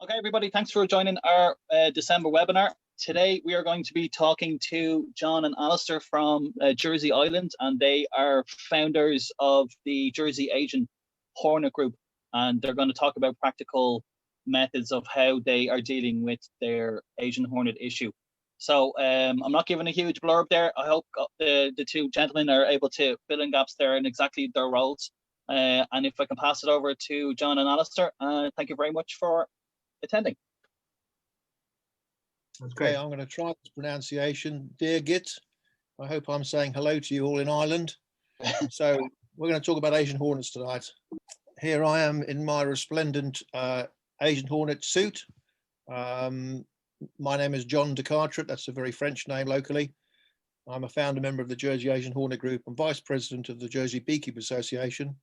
Okay, everybody, thanks for joining our December webinar. Today, we are going to be talking to John and Alastair from Jersey Island, and they are founders of the Jersey Asian Hornet group, and they're going to talk about practical methods of how they are dealing with their Asian Hornet issue. So I'm not giving a huge blurb there. I hope the two gentlemen are able to fill in gaps there in exactly their roles. And if I can pass it over to John and Alastair, thank you very much for attending. That's great. I'm going to try this pronunciation. Dear Git, I hope I'm saying hello to you all in Ireland. So we're going to talk about Asian Hornets tonight. Here I am in my resplendent Asian Hornet suit. My name is John de Carteret. That's a very French name locally. I'm a founder member of the Jersey Asian Hornet group and vice president of the Jersey Beekeepers Association.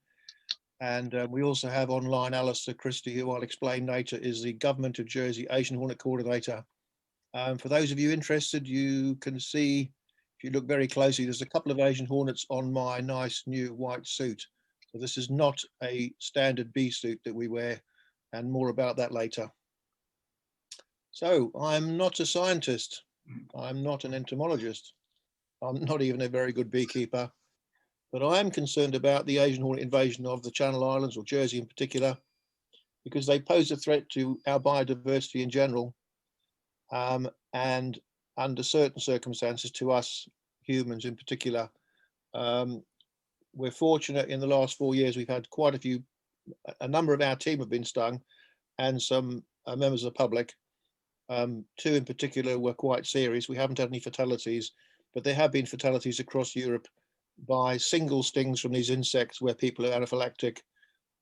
And we also have online Alastair Christie, who I'll explain later, is the Government of Jersey Asian Hornet coordinator. For those of you interested, you can see, if you look very closely, there's a couple of Asian Hornets on my nice new white suit. So this is not a standard bee suit that we wear, and more about that later. So I'm not a scientist. I'm not an entomologist. I'm not even a very good beekeeper. But I am concerned about the Asian Hornet invasion of the Channel Islands, or Jersey in particular, because they pose a threat to our biodiversity in general, and under certain circumstances to us humans in particular. We're fortunate in the last 4 years, we've had quite a number of our team have been stung, and some members of the public. Two in particular were quite serious. We haven't had any fatalities, but there have been fatalities across Europe by single stings from these insects where people are anaphylactic,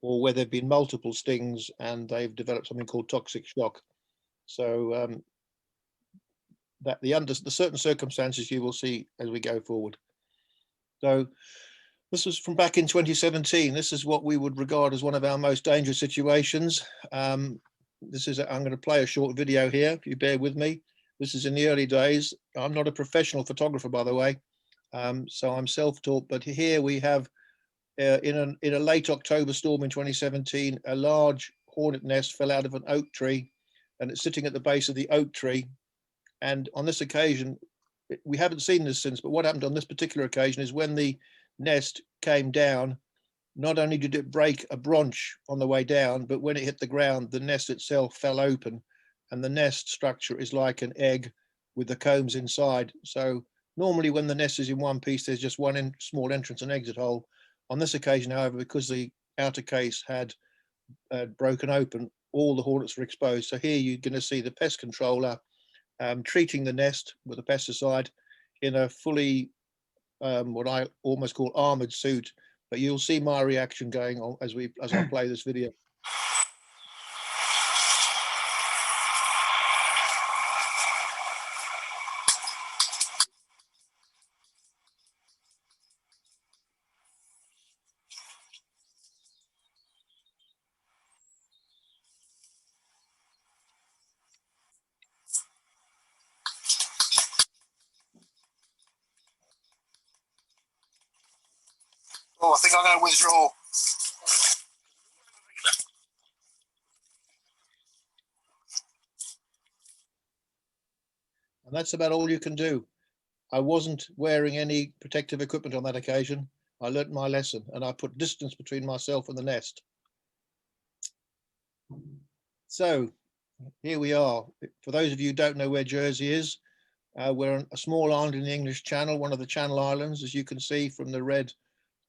or where there've been multiple stings and they've developed something called toxic shock. So that the certain circumstances you will see as we go forward. So this was from back in 2017. This is what we would regard as one of our most dangerous situations. I'm going to play a short video here, if you bear with me. This is in the early days. I'm not a professional photographer, by the way. So I'm self-taught, but here we have in a late October storm in 2017, a large hornet nest fell out of an oak tree, and it's sitting at the base of the oak tree. And on this occasion, we haven't seen this since, but what happened on this particular occasion is when the nest came down, not only did it break a branch on the way down, but when it hit the ground, the nest itself fell open, and the nest structure is like an egg with the combs inside. So normally when the nest is in one piece, there's just one small entrance and exit hole. On this occasion, however, because the outer case had broken open, all the hornets were exposed. So here you're going to see the pest controller treating the nest with a pesticide in a fully, what I almost call armored suit. But you'll see my reaction going on as I play this video. Oh, I think I'm going to withdraw. And that's about all you can do. I wasn't wearing any protective equipment on that occasion. I learnt my lesson, and I put distance between myself and the nest. So here we are. For those of you who don't know where Jersey is, we're on a small island in the English Channel, one of the Channel Islands, as you can see from the red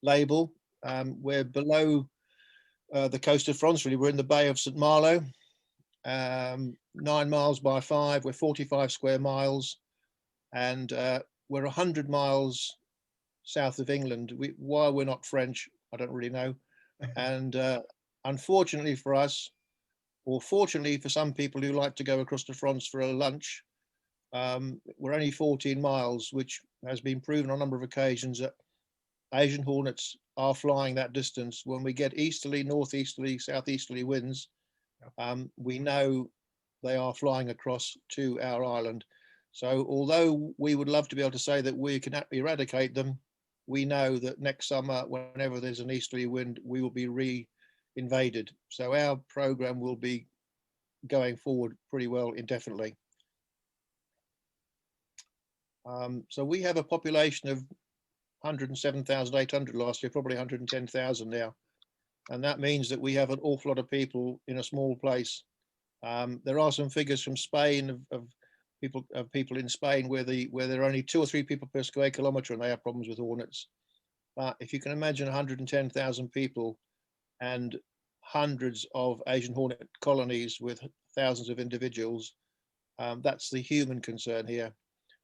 label. We're below the coast of France, really. We're in the Bay of St. Malo, 9 miles by 5. We're 45 square miles, and we're 100 miles south of England. Why we're not French, I don't really know. And unfortunately for us, or fortunately for some people who like to go across to France for a lunch, we're only 14 miles, which has been proven on a number of occasions that Asian Hornets are flying that distance. When we get easterly, northeasterly, southeasterly winds, we know they are flying across to our island. So although we would love to be able to say that we can eradicate them, we know that next summer, whenever there's an easterly wind, we will be re-invaded. So our program will be going forward pretty well indefinitely. So we have a population of 107,800 last year, probably 110,000 now. And that means that we have an awful lot of people in a small place. There are some figures from Spain of people in Spain where there are only 2 or 3 people per square kilometre and they have problems with hornets. But if you can imagine 110,000 people and hundreds of Asian hornet colonies with thousands of individuals, that's the human concern here.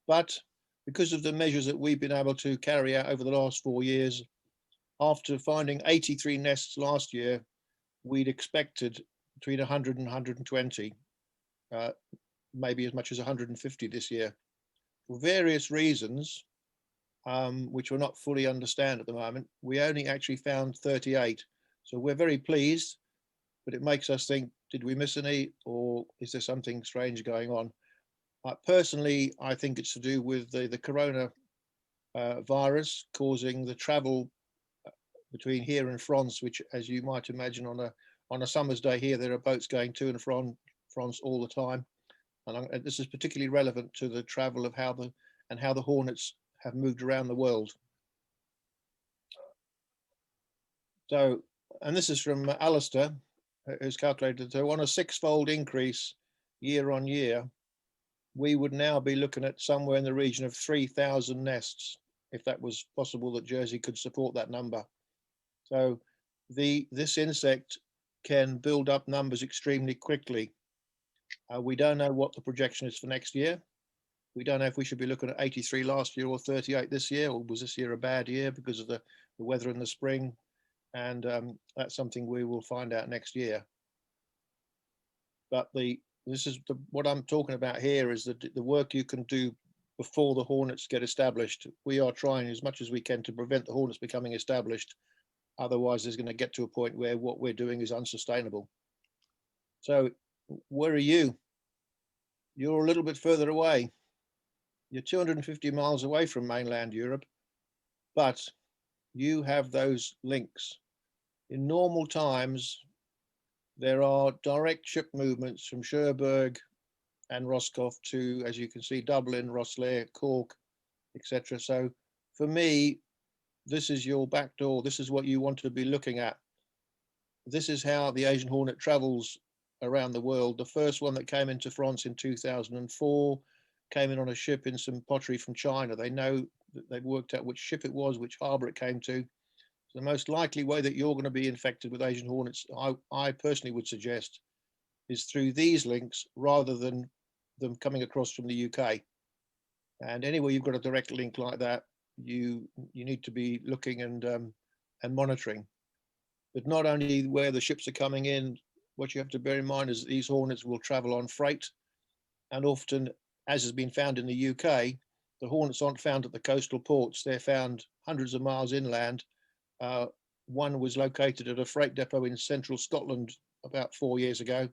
But because of the measures that we've been able to carry out over the last 4 years, after finding 83 nests last year, we'd expected between 100 and 120, maybe as much as 150 this year. For various reasons, which we're not fully understand at the moment, we only actually found 38. So we're very pleased, but it makes us think, did we miss any, or is there something strange going on? Personally, I think it's to do with the corona virus causing the travel between here and France, which, as you might imagine, on a summer's day here, there are boats going to and from France all the time. And this is particularly relevant to the travel of how the hornets have moved around the world. So, and this is from Alastair, who's calculated, so on a 6-fold increase year on year, we would now be looking at somewhere in the region of 3,000 nests, if that was possible that Jersey could support that number. So this insect can build up numbers extremely quickly. We don't know what the projection is for next year. We don't know if we should be looking at 83 last year or 38 this year, or was this year a bad year because of the weather in the spring? And that's something we will find out next year. But what I'm talking about here is the work you can do before the hornets get established. We are trying as much as we can to prevent the hornets becoming established. Otherwise, there's going to get to a point where what we're doing is unsustainable. So where are you? You're a little bit further away. You're 250 miles away from mainland Europe, but you have those links. In normal times, there are direct ship movements from Cherbourg and Roscoff to, as you can see, Dublin, Rosslare, Cork, etc. So for me, this is your back door. This is what you want to be looking at. This is how the Asian Hornet travels around the world. The first one that came into France in 2004 came in on a ship in some pottery from China. They know that they've worked out which ship it was, which harbour it came to. The most likely way that you're going to be infected with Asian hornets, I personally would suggest, is through these links rather than them coming across from the UK. And anywhere you've got a direct link like that, you need to be looking and monitoring. But not only where the ships are coming in, what you have to bear in mind is that these hornets will travel on freight, and often, as has been found in the UK, the hornets aren't found at the coastal ports. They're found hundreds of miles inland. One was located at a freight depot in central Scotland about 4 years ago.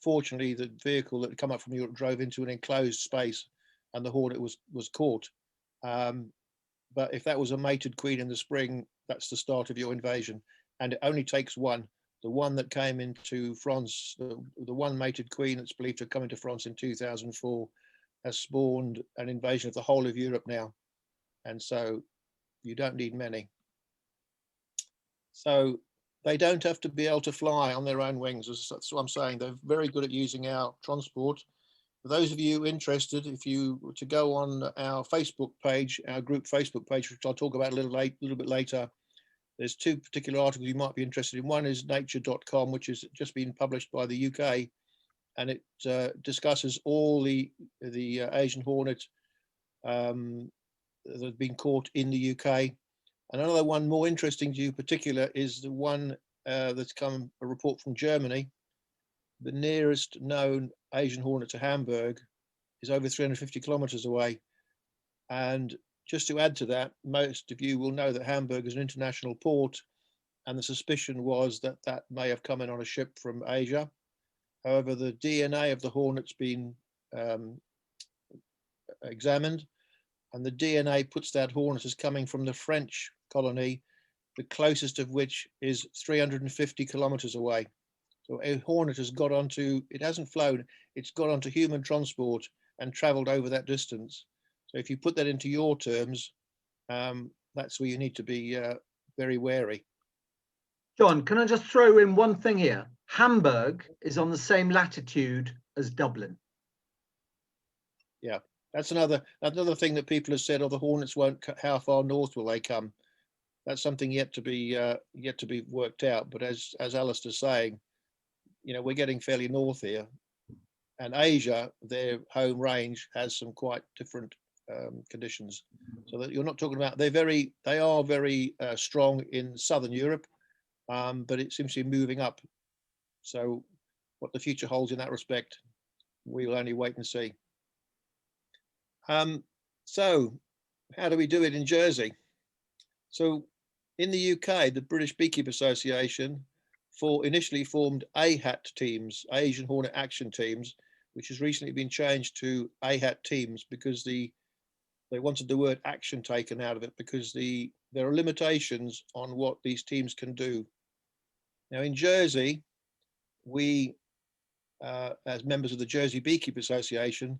Fortunately, the vehicle that had come up from Europe drove into an enclosed space and the hornet was caught. But if that was a mated queen in the spring, that's the start of your invasion. And it only takes one. The one that came into France, the one mated queen that's believed to have come into France in 2004, has spawned an invasion of the whole of Europe now. And so you don't need many. So they don't have to be able to fly on their own wings. That's what I'm saying. They're very good at using our transport. For those of you interested, if you were to go on our Facebook page, our group Facebook page, which I'll talk about a little bit later, there's 2 particular articles you might be interested in. One is nature.com, which has just been published by the UK, and it discusses all the Asian hornet that have been caught in the UK. And another one more interesting to you in particular is the one that's come, a report from Germany. The nearest known Asian hornet to Hamburg is over 350 kilometers away. And just to add to that, most of you will know that Hamburg is an international port, and the suspicion was that that may have come in on a ship from Asia. However, the DNA of the hornet's been examined, and the DNA puts that hornet as coming from the French colony, the closest of which is 350 kilometers away. So a hornet has got onto, it hasn't flown, it's got onto human transport and travelled over that distance. So if you put that into your terms, that's where you need to be very wary. John, can I just throw in one thing here? Hamburg is on the same latitude as Dublin. Yeah, that's another thing that people have said. Oh, the hornets won't. How far north will they come? That's something yet to be worked out. But as Alastair's saying, you know, we're getting fairly north here, and Asia, their home range, has some quite different conditions. So that you're not talking about. They are very strong in southern Europe, but it seems to be moving up. So what the future holds in that respect, we will only wait and see. So how do we do it in Jersey? So in the UK, the British Beekeeper Association initially formed AHAT teams, Asian Hornet Action Teams, which has recently been changed to AHAT teams because they wanted the word action taken out of it, because there are limitations on what these teams can do. Now in Jersey, we, as members of the Jersey Beekeeper Association,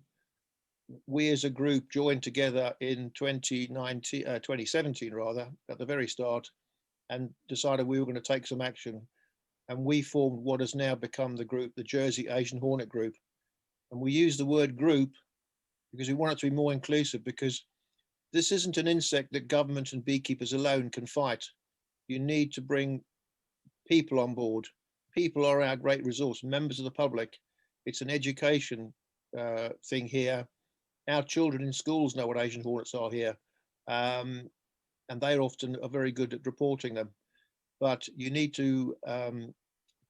we as a group joined together in 2017 rather, at the very start, and decided we were going to take some action. And we formed what has now become the group, the Jersey Asian Hornet Group. And we use the word group because we want it to be more inclusive, because this isn't an insect that government and beekeepers alone can fight. You need to bring people on board. People are our great resource, members of the public. It's an education thing here. Our children in schools know what Asian hornets are here, and they often are very good at reporting them. But you need to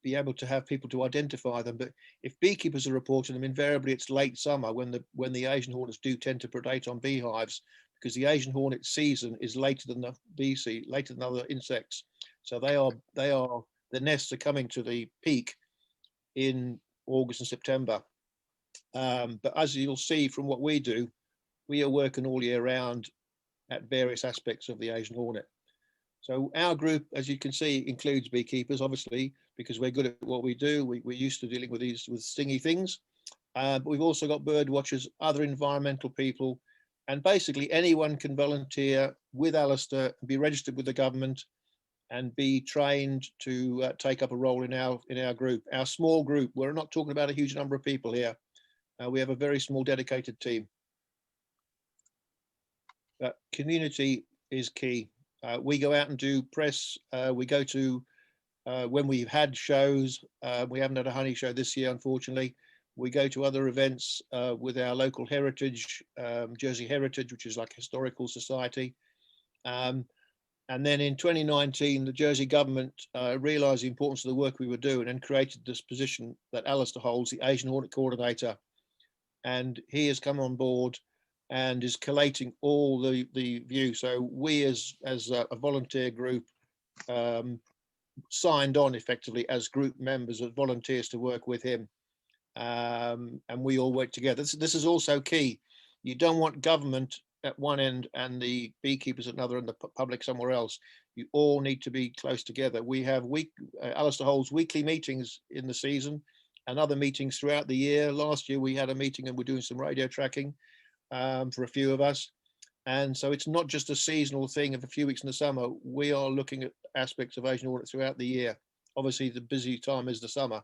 be able to have people to identify them. But if beekeepers are reporting them, invariably it's late summer when the Asian hornets do tend to predate on beehives, because the Asian hornet season is later than the bee season, later than other insects. So the nests are coming to the peak in August and September. But as you'll see from what we do, we are working all year round at various aspects of the Asian hornet. So our group, as you can see, includes beekeepers, obviously, because we're good at what we do. We're used to dealing with stingy things. But we've also got bird watchers, other environmental people, and basically anyone can volunteer with Alastair, be registered with the government, and be trained to take up a role in our group. Our small group, we're not talking about a huge number of people here. We have a very small dedicated team. Community is key. We go out and do press. We go to, when we've had shows, we haven't had a honey show this year, unfortunately. We go to other events with our local heritage, Jersey Heritage, which is like a historical society. And then in 2019, the Jersey government realised the importance of the work we were doing and created this position that Alastair holds, the Asian Hornet Coordinator. And he has come on board and is collating all the views. So we as a volunteer group signed on effectively as group members, as volunteers to work with him. And we all work together. This is also key. You don't want government at one end and the beekeepers at another and the public somewhere else. You all need to be close together. We have Alastair holds weekly meetings in the season and other meetings throughout the year. Last year we had a meeting and we're doing some radio tracking for a few of us. And so it's not just a seasonal thing of a few weeks in the summer. We are looking at aspects of Asian Hornet throughout the year. Obviously the busy time is the summer,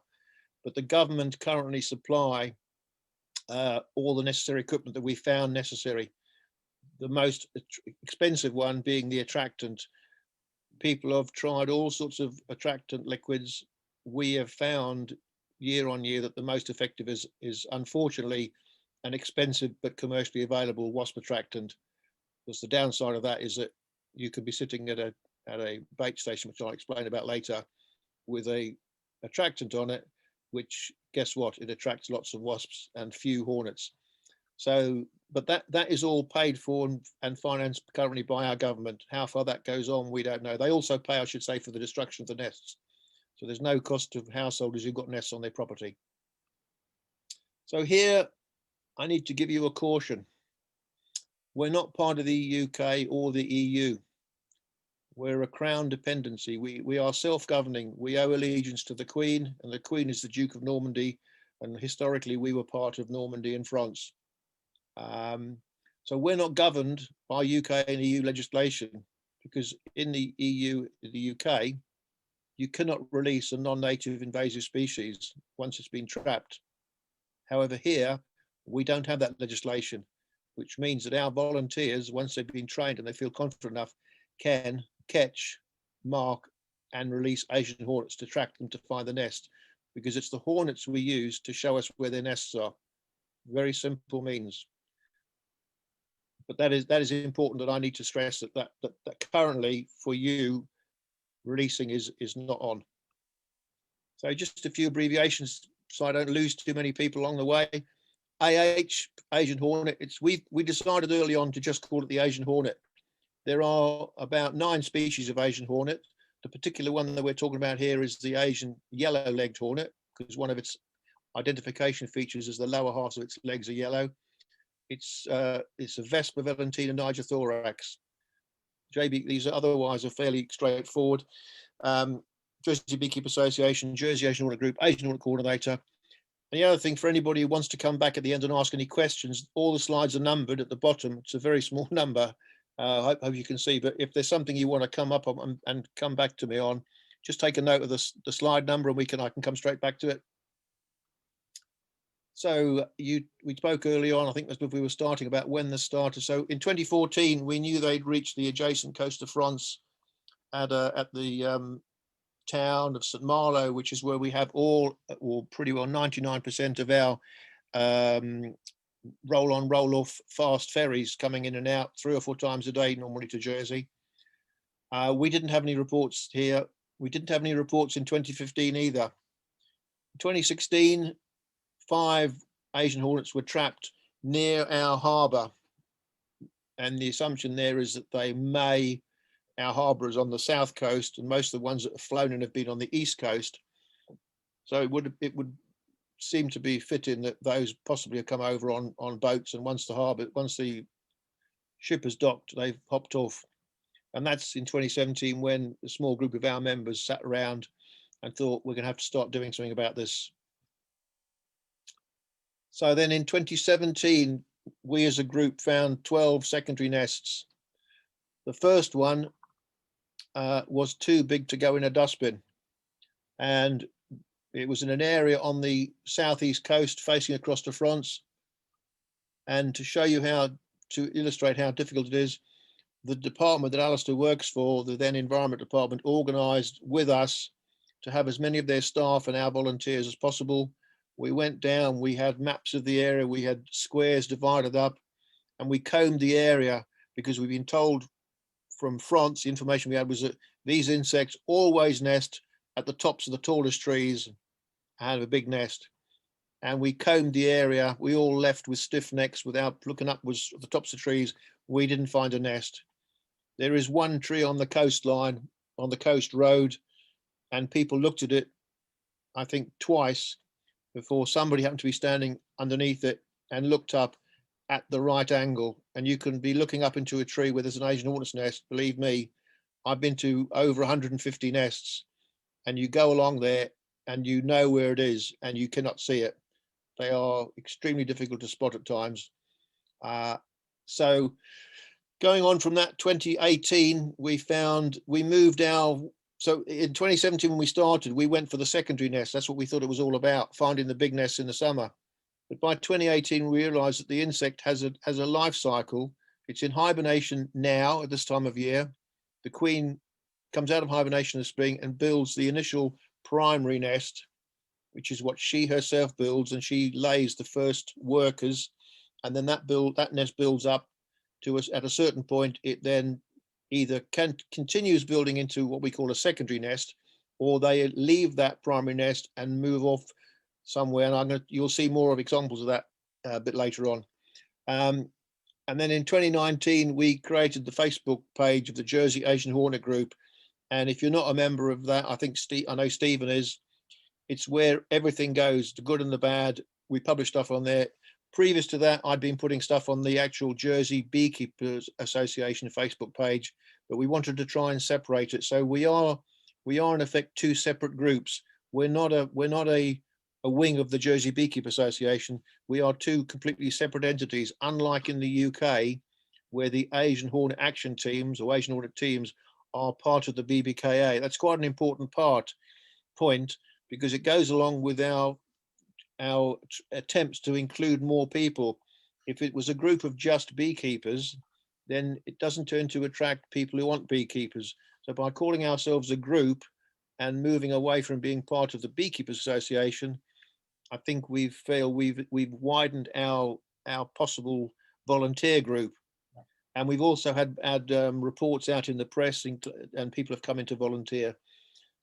but the government currently supply all the necessary equipment that we found necessary. The most expensive one being the attractant. People have tried all sorts of attractant liquids. We have found year on year that the most effective is unfortunately an expensive but commercially available wasp attractant. Because the downside of that is that you could be sitting at a bait station, which I'll explain about later, with a attractant on it, which, guess what, it attracts lots of wasps and few hornets. So, but that is all paid for and financed currently by our government. How far that goes on, we don't know. They also pay, I should say, for the destruction of the nests. So there's no cost to householders who've got nests on their property. So here, I need to give you a caution. We're not part of the UK or the EU. We're a crown dependency. We are self-governing. We owe allegiance to the Queen, and the Queen is the Duke of Normandy. And historically, we were part of Normandy and France. So we're not governed by UK and EU legislation, because in the EU, the UK, you cannot release a non-native invasive species once it's been trapped. However, here, we don't have that legislation, which means that our volunteers, once they've been trained and they feel confident enough, can catch, mark, and release Asian hornets to track them to find the nest, because it's the hornets we use to show us where their nests are. Very simple means. But that is important, that I need to stress that currently for you, releasing is not on. So just a few abbreviations so I don't lose too many people along the way. Asian Hornet. We decided early on to just call it the Asian Hornet. There are about 9 species of Asian Hornet. The particular one that we're talking about here is the Asian yellow-legged hornet, because one of its identification features is the lower half of its legs are yellow. It's a Vespa valentina nigothorax. JB, these are otherwise are fairly straightforward. Jersey Beekeeper Association, Jersey Asian Hornet Group, Asian Hornet Coordinator. And the other thing, for anybody who wants to come back at the end and ask any questions, all the slides are numbered at the bottom. It's a very small number. I hope you can see, but if there's something you want to come up on and come back to me on, just take a note of the slide number and I can come straight back to it. So we spoke early on, I think that's when we were starting, about when this started. So in 2014, we knew they'd reached the adjacent coast of France at the town of St. Malo, which is where we have all, or pretty well 99% of our roll-on, roll-off fast ferries coming in and out 3 or 4 times a day, normally to Jersey. We didn't have any reports here. We didn't have any reports in 2015 either. In 2016, 5 Asian hornets were trapped near our harbour. And the assumption there is that our harbour is on the south coast, and most of the ones that have flown in have been on the east coast. So it would seem to be fitting that those possibly have come over on boats, and once the ship has docked, they've hopped off. And that's in 2017, when a small group of our members sat around and thought, we're going to have to start doing something about this. So then in 2017, we as a group found 12 secondary nests. The first one was too big to go in a dustbin, and it was in an area on the southeast coast facing across to France. And to illustrate how difficult it is, the department that Alastair works for, the then Environment Department, organised with us to have as many of their staff and our volunteers as possible. We went down, we had maps of the area, we had squares divided up, and we combed the area, because we've been told from France, the information we had was that these insects always nest at the tops of the tallest trees and have a big nest. And we combed the area. We all left with stiff necks without looking upwards at the tops of trees. We didn't find a nest. There is one tree on the coastline, on the coast road, and people looked at it, I think twice, before somebody happened to be standing underneath it and looked up at the right angle. And you can be looking up into a tree where there's an Asian hornet's nest. Believe me, I've been to over 150 nests, and you go along there and you know where it is and you cannot see it. They are extremely difficult to spot at times. So going on from that, 2018, so in 2017, when we started, we went for the secondary nest. That's what we thought it was all about, finding the big nests in the summer. But by 2018, we realized that the insect has a life cycle. It's in hibernation now at this time of year. The queen comes out of hibernation in the spring and builds the initial primary nest, which is what she herself builds, and she lays the first workers. And then that nest builds up to us. At a certain point, it then either continues building into what we call a secondary nest, or they leave that primary nest and move off somewhere. And you'll see more of examples of that a bit later on. And then in 2019, we created the Facebook page of the Jersey Asian Hornet Group. And if you're not a member of that, I know Stephen is. It's where everything goes, the good and the bad. We publish stuff on there. Previous to that, I'd been putting stuff on the actual Jersey Beekeepers Association Facebook page, but we wanted to try and separate it. So we are in effect two separate groups. We're not a wing of the Jersey Beekeeper Association. We are two completely separate entities, unlike in the UK, where the Asian Hornet action teams or Asian Hornet teams are part of the BBKA. That's quite an important point, because it goes along with our attempts to include more people. If it was a group of just beekeepers, then it doesn't turn to attract people who want beekeepers. So by calling ourselves a group and moving away from being part of the Beekeepers Association, I think we've widened our possible volunteer group. And we've also had reports out in the press, and people have come in to volunteer.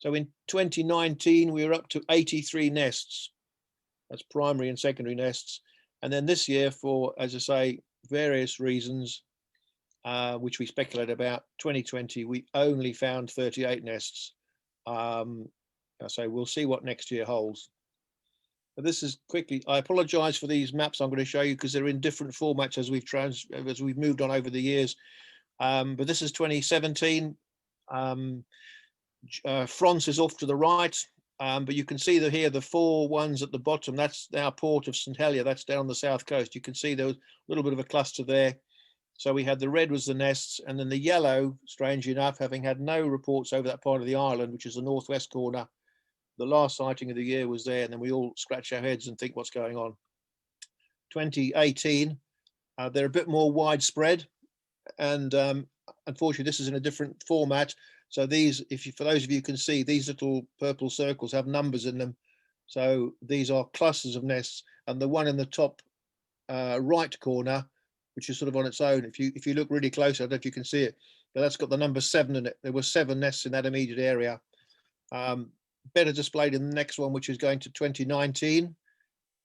So in 2019, we were up to 83 nests. That's primary and secondary nests. And then this year, for, as I say, various reasons, which we speculate about, 2020, we only found 38 nests. So we'll see what next year holds. But this is quickly, I apologize for these maps I'm going to show you, because they're in different formats as we've moved on over the years. But this is 2017. France is off to the right, but you can see that here, the four ones at the bottom, that's our port of St Helier, that's down on the south coast. You can see there was a little bit of a cluster there. So we had the red was the nests, and then the yellow, strangely enough, having had no reports over that part of the island, which is the northwest corner. The last sighting of the year was there, and then we all scratch our heads and think what's going on. 2018, they're a bit more widespread, and unfortunately this is in a different format. So these, for those of you can see, these little purple circles have numbers in them. So these are clusters of nests, and the one in the top right corner, which is sort of on its own, if you look really close, I don't know if you can see it, but that's got the number 7 in it. There were 7 nests in that immediate area. Better displayed in the next one, which is going to 2019,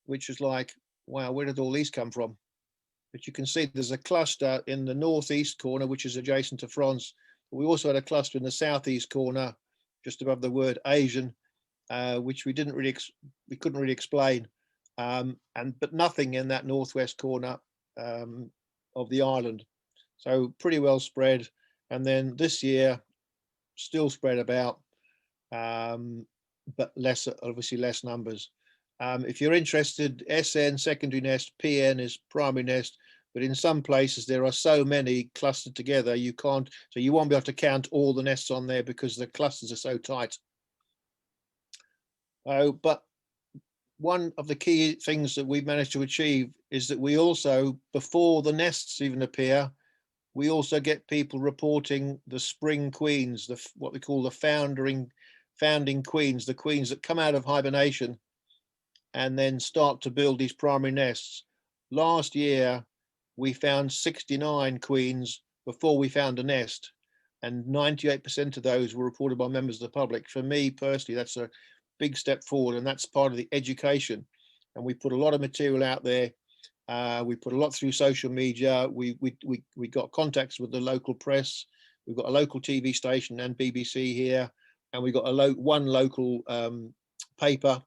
which is like, wow, where did all these come from? But you can see there's a cluster in the northeast corner, which is adjacent to France. We also had a cluster in the southeast corner, just above the word Asian, which we couldn't really explain, but nothing in that northwest corner of the island. So pretty well spread. And then this year, still spread about, but obviously less numbers. If you're interested, SN secondary nest, PN is primary nest, but in some places there are so many clustered together you won't be able to count all the nests on there because the clusters are so tight. But one of the key things that we've managed to achieve is that we also, before the nests even appear, we also get people reporting the spring queens, what we call the founding queens, the queens that come out of hibernation and then start to build these primary nests. Last year, we found 69 queens before we found a nest, and 98% of those were reported by members of the public. For me personally, that's a big step forward, and that's part of the education. And we put a lot of material out there. We put a lot through social media. We got contacts with the local press. We've got a local TV station and BBC here, and we got one local paper,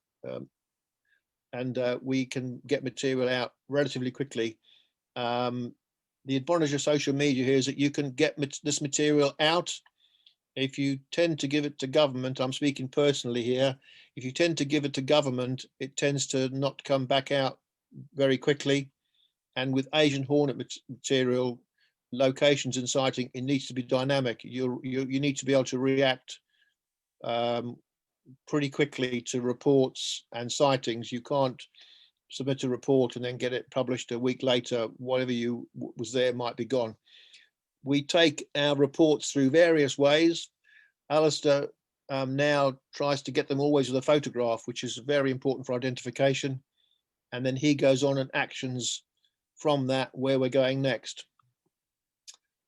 and we can get material out relatively quickly. The advantage of social media here is that you can get this material out. If you tend to give it to government, I'm speaking personally here, if you tend to give it to government, it tends to not come back out very quickly. And with Asian Hornet material, locations and sighting, it needs to be dynamic. You need to be able to react pretty quickly to reports and sightings. You can't submit a report and then get it published a week later. Whatever was there might be gone. We take our reports through various ways. Alastair now tries to get them always with a photograph, which is very important for identification. And then he goes on and actions from that where we're going next.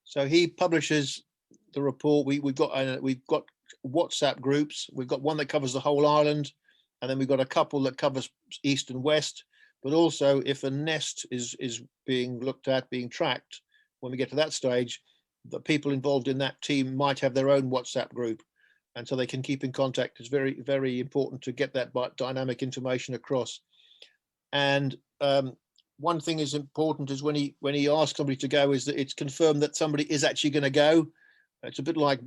So he publishes the report. We've got WhatsApp groups. We've got one that covers the whole island, and then we've got a couple that covers east and west. But also, if a nest is being looked at, being tracked, when we get to that stage, the people involved in that team might have their own WhatsApp group, and so they can keep in contact. It's very, very important to get that dynamic information across. And one thing is important is when he asks somebody to go, is that it's confirmed that somebody is actually going to go. It's a bit like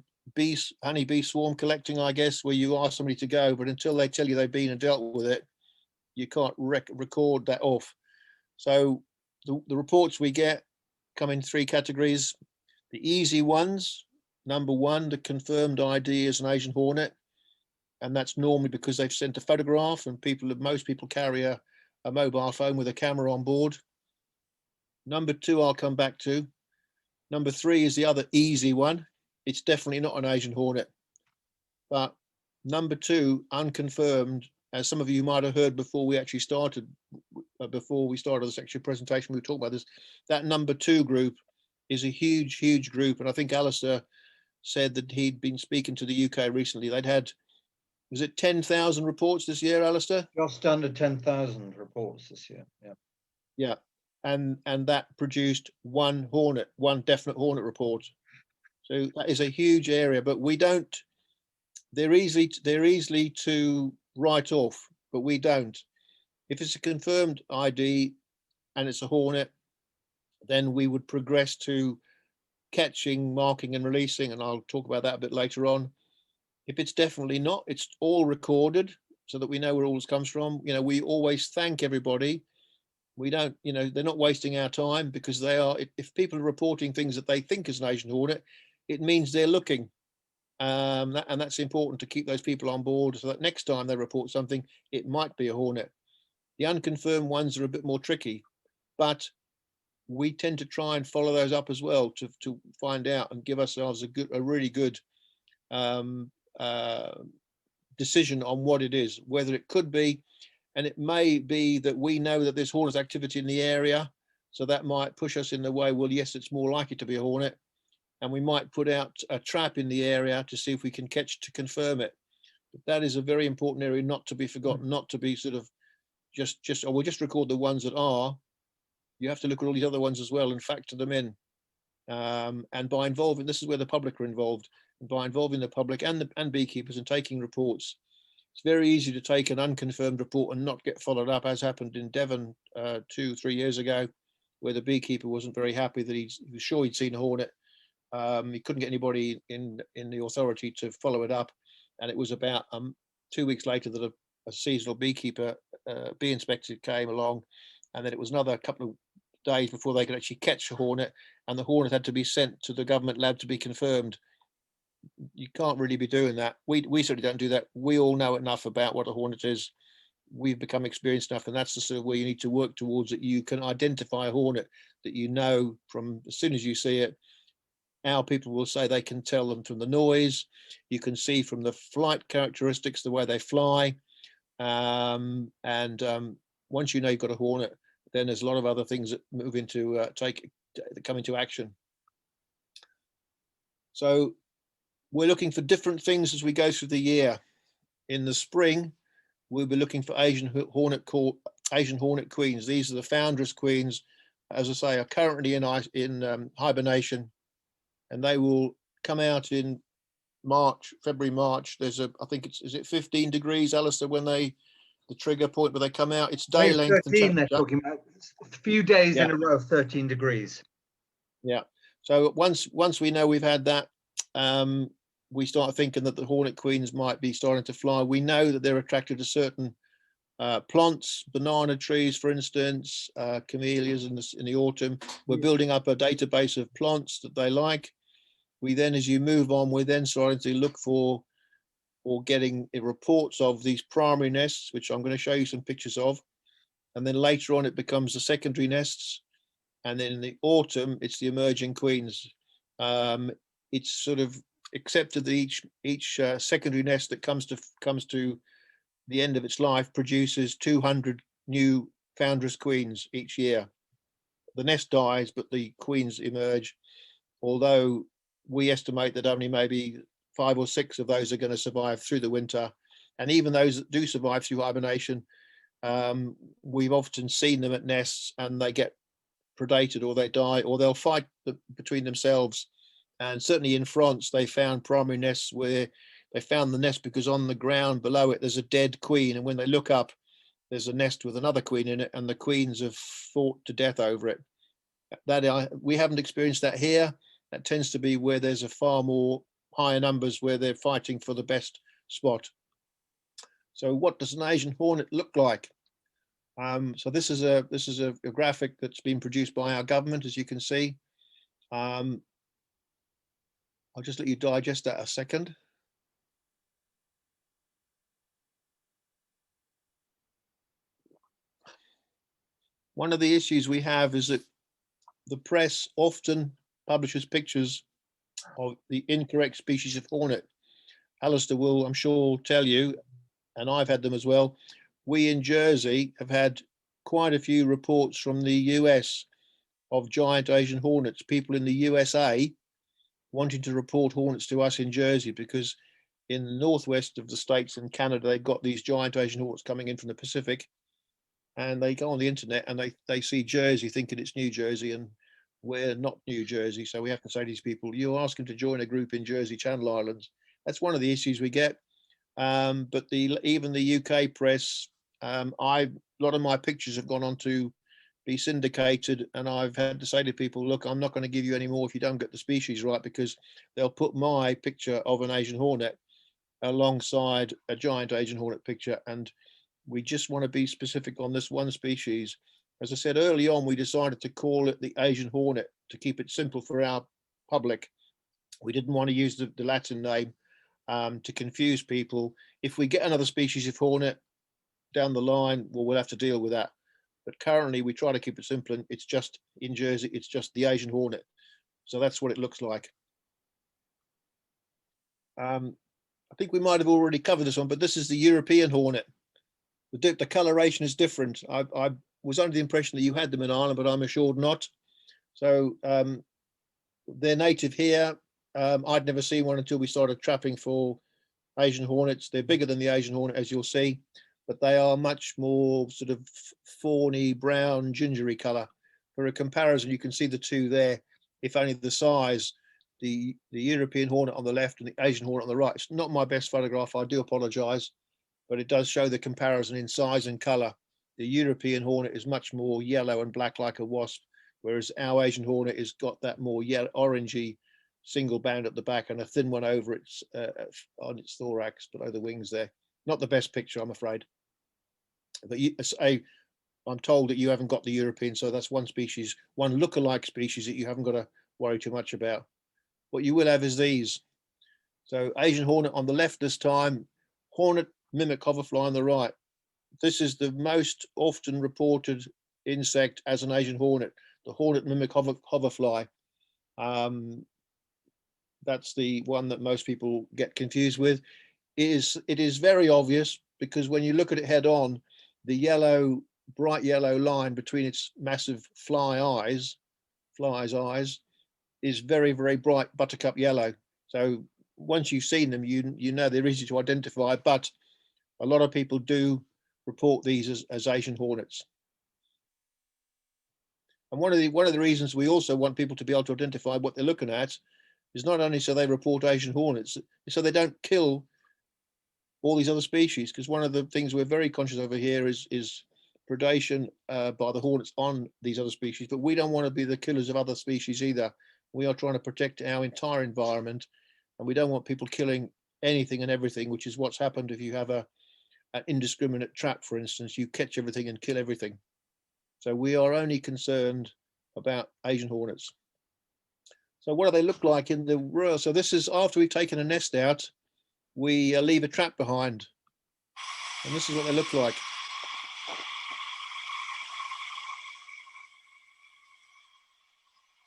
honeybee swarm collecting, I guess, where you ask somebody to go, but until they tell you they've been and dealt with it, you can't record that off. So the reports we get come in 3 categories. The easy ones, number 1, the confirmed ID is an Asian Hornet, and that's normally because they've sent a photograph, and most people carry a mobile phone with a camera on board. Number 2, I'll come back to. Number 3 is the other easy one. It's definitely not an Asian Hornet. But number 2, unconfirmed, as some of you might have heard before we actually started, this actual presentation, we were talking about this, that number 2 group is a huge group. And I think Alastair said that he'd been speaking to the UK recently. They'd had, was it 10,000 reports this year, Alastair? Just under 10,000 reports this year. Yeah. Yeah. And that produced one definite Hornet report. So that is a huge area, but we don't, they're easily to write off, but we don't. If it's a confirmed ID and it's a Hornet, then we would progress to catching, marking and releasing, and I'll talk about that a bit later on. If it's definitely not, it's all recorded so that we know where all this comes from. You know, we always thank everybody. We don't, you know, they're not wasting our time, because they are, if people are reporting things that they think is an Asian Hornet, it means they're looking. And that's important to keep those people on board, so that next time they report something, it might be a Hornet. The unconfirmed ones are a bit more tricky, but we tend to try and follow those up as well to find out and give ourselves a really good decision on what it is, whether it could be. And it may be that we know that there's Hornets activity in the area, so that might push us in the way, well, yes, it's more likely to be a Hornet, and we might put out a trap in the area to see if we can catch to confirm it. But that is a very important area not to be forgotten, not to be sort of we'll just record the ones that are. You have to look at all these other ones as well and factor them in. And by involving, this is where the public are involved, and by involving the public and beekeepers and taking reports, it's very easy to take an unconfirmed report and not get followed up, as happened in Devon 2-3 years ago, where the beekeeper wasn't very happy that he was sure he'd seen a Hornet. He couldn't get anybody in the authority to follow it up, and it was about 2 weeks later that a seasonal beekeeper, bee inspector, came along, and then it was another couple of days before they could actually catch a Hornet, and the Hornet had to be sent to the government lab to be confirmed. You can't really be doing that. We certainly don't do that. We all know enough about what a Hornet is. We've become experienced enough, and that's the sort of where you need to work towards, that you can identify a Hornet, that you know from as soon as you see it. Our people will say they can tell them from the noise. You can see from the flight characteristics, the way they fly. Once you know you've got a Hornet, then there's a lot of other things that move into that come into action. So we're looking for different things as we go through the year. In the spring, we'll be looking for Asian Hornet queens. These are the foundress queens, as I say, are currently in hibernation, and they will come out in February, March. There's I think is it 15 degrees, Alastair, when the trigger point where they come out? It's day length. 13, they're talking about a few days in a row of 13 degrees. Yeah. So once we know we've had that, we start thinking that the Hornet queens might be starting to fly. We know that they're attracted to certain plants, banana trees, for instance, camellias in the autumn. We're building up a database of plants that they like. We then, as you move on, we're then starting to look for or getting reports of these primary nests, which I'm going to show you some pictures of. And then later on, it becomes the secondary nests. And then in the autumn, it's the emerging queens. It's sort of accepted that each secondary nest that comes to the end of its life produces 200 new foundress queens each year. The nest dies, but the queens emerge, although we estimate that only maybe 5 or 6 of those are going to survive through the winter. And even those that do survive through hibernation, we've often seen them at nests and they get predated, or they die, or they'll fight between themselves. And certainly in France, they found primary nests where they found the nest because on the ground below it, there's a dead queen. And when they look up, there's a nest with another queen in it, and the queens have fought to death over it. We haven't experienced that here. That tends to be where there's a far more higher numbers where they're fighting for the best spot. So what does an Asian hornet look like? So this is a graphic that's been produced by our government, as you can see. I'll just let you digest that a second. One of the issues we have is that the press often publishes pictures of the incorrect species of hornet. Alastair will, I'm sure, tell you, and I've had them as well. We in Jersey have had quite a few reports from the US of giant Asian hornets, people in the USA wanting to report hornets to us in Jersey, because in the northwest of the states and Canada, they've got these giant Asian hornets coming in from the Pacific, and they go on the internet and they see Jersey thinking it's New Jersey, and we're not New Jersey. So we have to say to these people, you ask them to join a group in Jersey Channel Islands. That's one of the issues we get. But even the UK press, a lot of my pictures have gone on to be syndicated, and I've had to say to people, look, I'm not going to give you any more if you don't get the species right, because they'll put my picture of an Asian hornet alongside a giant Asian hornet picture, and we just want to be specific on this one species. As I said early on, we decided to call it the Asian hornet to keep it simple for our public. We didn't want to use the Latin name to confuse people. If we get another species of hornet down the line, well, we'll have to deal with that. But currently we try to keep it simple, and it's just in Jersey, it's just the Asian hornet. So that's what it looks like. I think we might have already covered this one, but this is the European hornet. The coloration is different. I was under the impression that you had them in Ireland, but I'm assured not. So they're native here. I'd never seen one until we started trapping for Asian hornets. They're bigger than the Asian hornet, as you'll see, but they are much more sort of fawny, brown, gingery color. For a comparison, you can see the two there, if only the size, the European hornet on the left and the Asian hornet on the right. It's not my best photograph, I do apologize, but it does show the comparison in size and color. The European hornet is much more yellow and black like a wasp, whereas our Asian hornet has got that more yellow, orangey single band at the back and a thin one over its on its thorax, below the wings there. Not the best picture, I'm afraid. But I'm told that you haven't got the European, so that's one species, one look-alike species that you haven't got to worry too much about. What you will have is these. So Asian hornet on the left this time, hornet mimic hoverfly on the right. This is the most often reported insect as an Asian hornet, the hornet mimic hoverfly. That's the one that most people get confused with. It is very obvious, because when you look at it head on, the yellow, bright yellow line between its massive fly's eyes is very, very bright buttercup yellow. So once you've seen them, you know they're easy to identify, but a lot of people do report these as Asian hornets. And one of the reasons we also want people to be able to identify what they're looking at is not only so they report Asian hornets, so they don't kill all these other species, because one of the things we're very conscious over here is predation by the hornets on these other species, but we don't want to be the killers of other species either. We are trying to protect our entire environment, and we don't want people killing anything and everything, which is what's happened if you have an indiscriminate trap, for instance. You catch everything and kill everything. So we are only concerned about Asian hornets. So what do they look like in the real? So this is after we've taken a nest out, we leave a trap behind, and this is what they look like.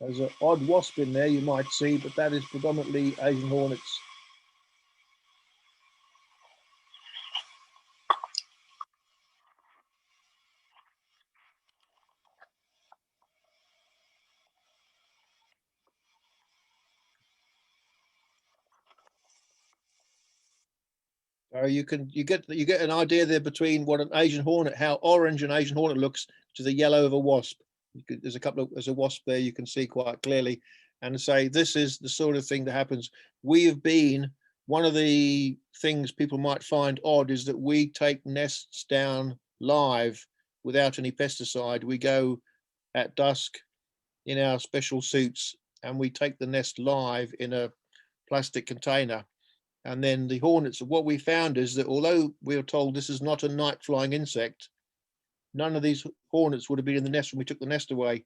There's an odd wasp in there, you might see, but that is predominantly Asian hornets. So you get an idea there between what an Asian hornet, how orange an Asian hornet looks to the yellow of a wasp. There's a wasp there you can see quite clearly, and say this is the sort of thing that happens. We have been, one of the things people might find odd is that we take nests down live without any pesticide. We go at dusk in our special suits and we take the nest live in a plastic container. And then the hornets, what we found is that although we were told this is not a night flying insect, none of these hornets would have been in the nest when we took the nest away.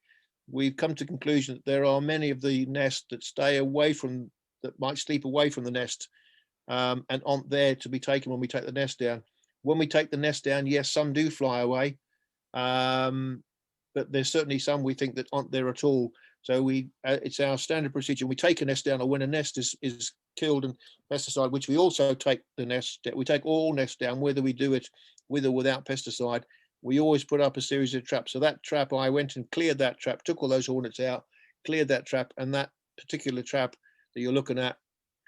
We've come to the conclusion that there are many of the nests that stay away from, that might sleep away from the nest, and aren't there to be taken when we take the nest down. When we take the nest down, yes, some do fly away, but there's certainly some we think that aren't there at all. So we, it's our standard procedure. We take a nest down, or when a nest is killed and pesticide, which we also take the nest, we take all nests down, whether we do it with or without pesticide. We always put up a series of traps. So that trap, I went and cleared that trap, took all those hornets out, cleared that trap, and that particular trap that you're looking at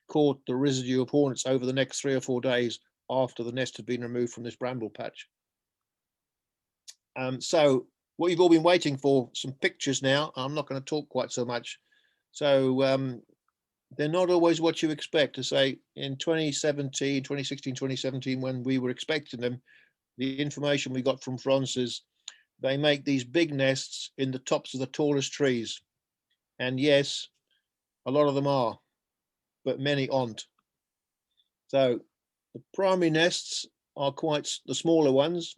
caught the residue of hornets over the next 3 or 4 days after the nest had been removed from this bramble patch. So what you've all been waiting for, some pictures now. I'm not going to talk quite so much. So they're not always what you expect. To say in 2017, 2016, 2017, when we were expecting them, the information we got from France is they make these big nests in the tops of the tallest trees. And yes, a lot of them are, but many aren't. So the primary nests are quite the smaller ones.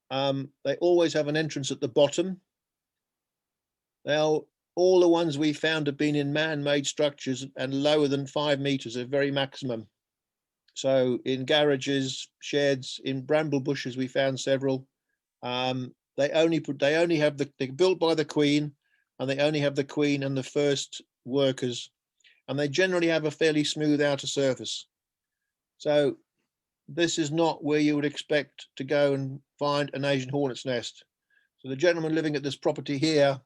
They always have an entrance at the bottom. Now, all the ones we found have been in man-made structures and lower than 5 meters, a very maximum. So in garages, sheds, in bramble bushes, we found several. They only have they're built by the queen, and they only have the queen and the first workers, and they generally have a fairly smooth outer surface. So this is not where you would expect to go and find an Asian hornet's nest. So the gentleman living at this property here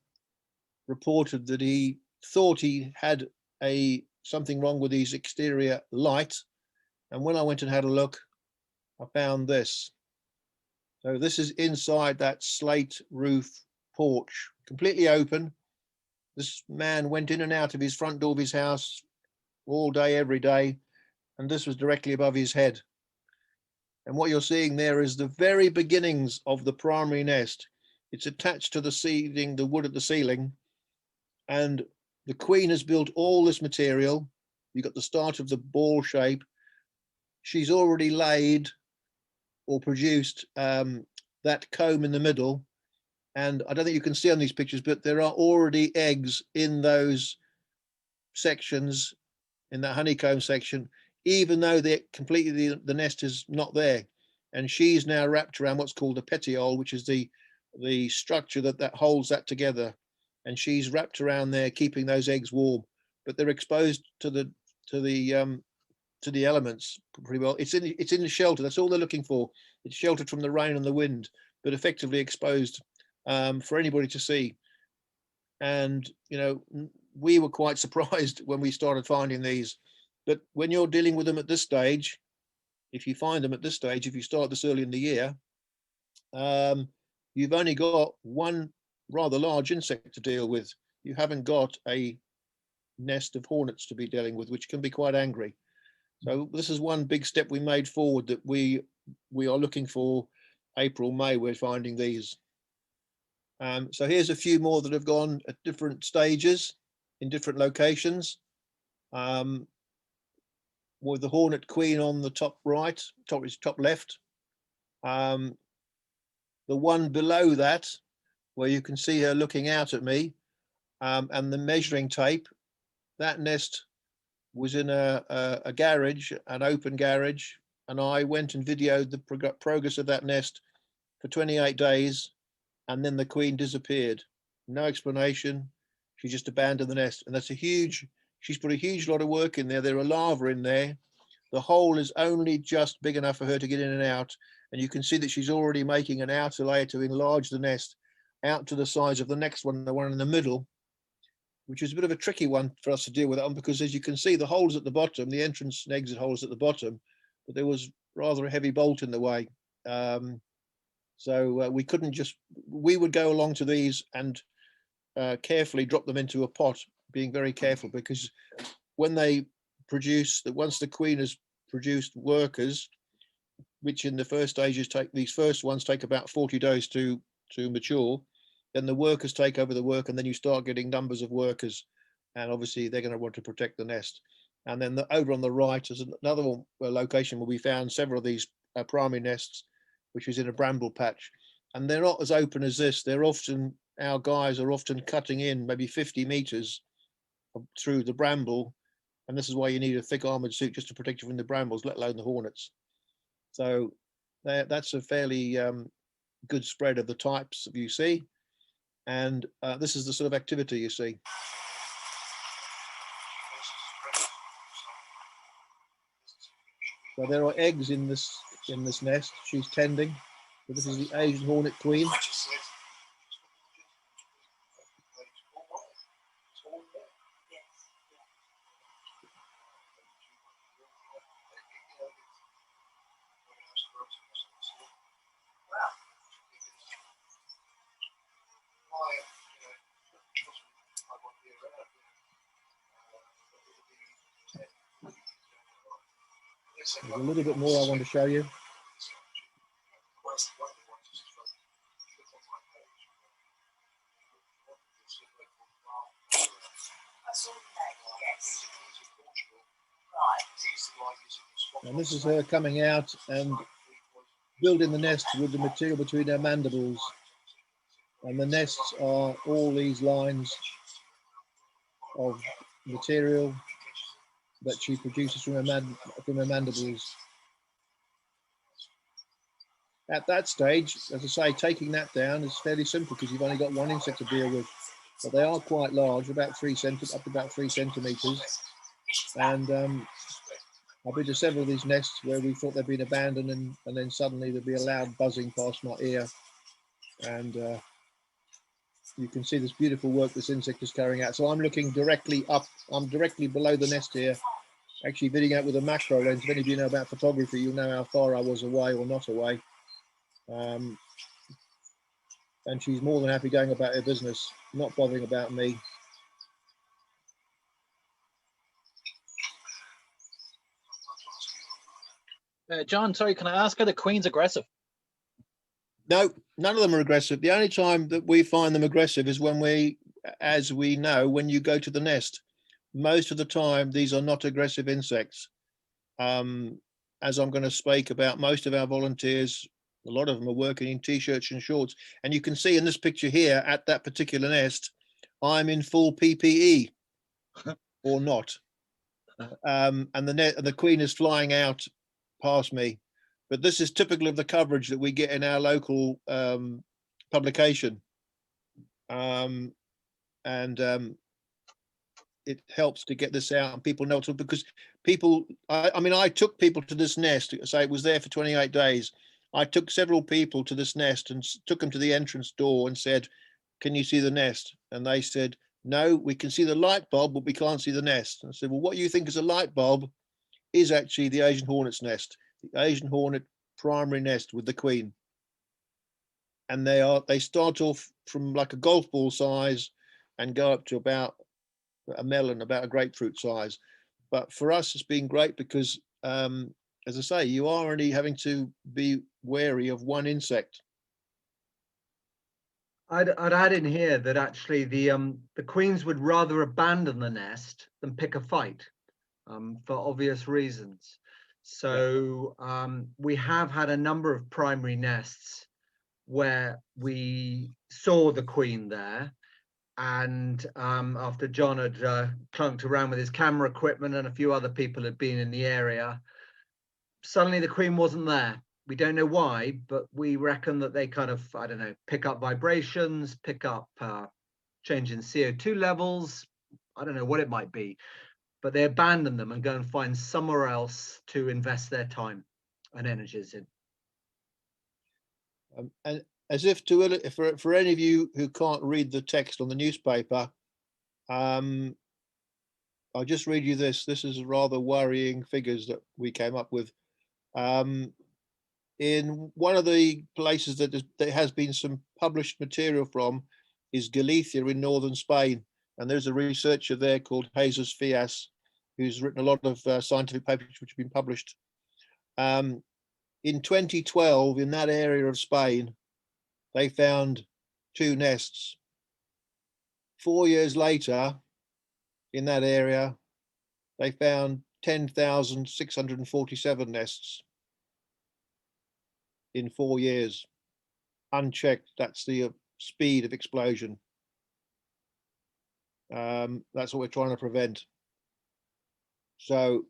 reported that he thought he had something wrong with his exterior light. And when I went and had a look, I found this. So this is inside that slate roof porch, completely open. This man went in and out of his front door of his house all day, every day, and this was directly above his head. And what you're seeing there is the very beginnings of the primary nest. It's attached to the ceiling, the wood at the ceiling, and the queen has built all this material. You've got the start of the ball shape. She's already laid or produced that comb in the middle. And I don't think you can see on these pictures, but there are already eggs in those sections, in that honeycomb section, even though they're completely, the nest is not there. And she's now wrapped around what's called a petiole, which is the structure that holds that together. And she's wrapped around there, keeping those eggs warm, but they're exposed to the elements pretty well. It's in the shelter. That's all they're looking for. It's sheltered from the rain and the wind, but effectively exposed for anybody to see. And we were quite surprised when we started finding these. But when you're dealing with them at this stage, if you find them at this stage, if you start this early in the year, you've only got one rather large insect to deal with. You haven't got a nest of hornets to be dealing with, which can be quite angry. So this is one big step we made forward, that we are looking for April, May, we're finding these. So here's a few more that have gone at different stages in different locations. With the hornet queen on the top right, top left. The one below that, where you can see her looking out at me, and the measuring tape, that nest was in a garage, an open garage, and I went and videoed the progress of that nest for 28 days, and then the queen disappeared. No explanation. She just abandoned the nest, and that's she's put a huge lot of work in there. There are larvae in there. The hole is only just big enough for her to get in and out, and you can see that she's already making an outer layer to enlarge the nest out to the size of the next one, the one in the middle, which is a bit of a tricky one for us to deal with that one, because as you can see, the holes at the bottom, the entrance and exit holes at the bottom, but there was rather a heavy bolt in the way. So we couldn't we would go along to these and carefully drop them into a pot, being very careful, because when they produce, that once the queen has produced workers, which in the first stages these first ones take about 40 days to mature, then the workers take over the work, and then you start getting numbers of workers. and obviously they're going to want to protect the nest. And then over on the right is another one, location where we found several of these primary nests, which is in a bramble patch. And they're not as open as this. They're often, our guys are often cutting in maybe 50 meters through the bramble. And this is why you need a thick armored suit just to protect you from the brambles, let alone the hornets. So that's a fairly good spread of the types that you see. And this is the sort of activity you see. So there are eggs in this nest. She's tending. So this is the Asian Hornet queen. There's a little bit more I want to show you. And this is her coming out and building the nest with the material between her mandibles. And the nests are all these lines of material that she produces from her mandibles. At that stage, as I say, taking that down is fairly simple because you've only got one insect to deal with. But they are quite large, about up to about 3 centimeters. And I've been to several of these nests where we thought they'd been abandoned, and then suddenly there'd be a loud buzzing past my ear. And you can see this beautiful work this insect is carrying out. So I'm looking directly up. I'm directly below the nest here, actually videoing out with a macro lens. If any of you know about photography, you'll know how far I was away or not away. And she's more than happy going about her business, not bothering about me. John, sorry, can I ask, are the queens aggressive? No, none of them are aggressive. The only time that we find them aggressive is when as we know, when you go to the nest. Most of the time, these are not aggressive insects. As I'm going to speak about, most of our volunteers, a lot of them are working in t-shirts and shorts. And you can see in this picture here at that particular nest, I'm in full PPE or not. And the queen is flying out past me. But this is typical of the coverage that we get in our local publication. It helps to get this out and people know it, because people, I mean, I took people to this nest, say it was there for 28 days. I took several people to this nest and took them to the entrance door and said, can you see the nest? And they said, no, we can see the light bulb, but we can't see the nest. And I said, well, what you think is a light bulb is actually the Asian Hornet's nest, the Asian Hornet primary nest with the queen. And they start off from like a golf ball size and go up to about a melon, about a grapefruit size. But for us, it's been great because, as I say, you are only having to be wary of one insect. I'd add in here that actually the queens would rather abandon the nest than pick a fight, for obvious reasons. So we have had a number of primary nests where we saw the queen there, and after John had clunked around with his camera equipment and a few other people had been in the area, suddenly the queen wasn't there. We don't know why, but we reckon that they kind of, I don't know, pick up vibrations, pick up change in CO2 levels. I don't know what it might be, but they abandon them and go and find somewhere else to invest their time and energies in. And as if to, for any of you who can't read the text on the newspaper, I'll just read you this. This is rather worrying figures that we came up with. In one of the places that there has been some published material from is Galicia in northern Spain. And there's a researcher there called Jesus Fias, who's written a lot of scientific papers which have been published. In 2012, in that area of Spain, they found 2 nests. 4 years later, in that area, they found 10,647 nests in 4 years, unchecked. That's the speed of explosion. That's what we're trying to prevent. So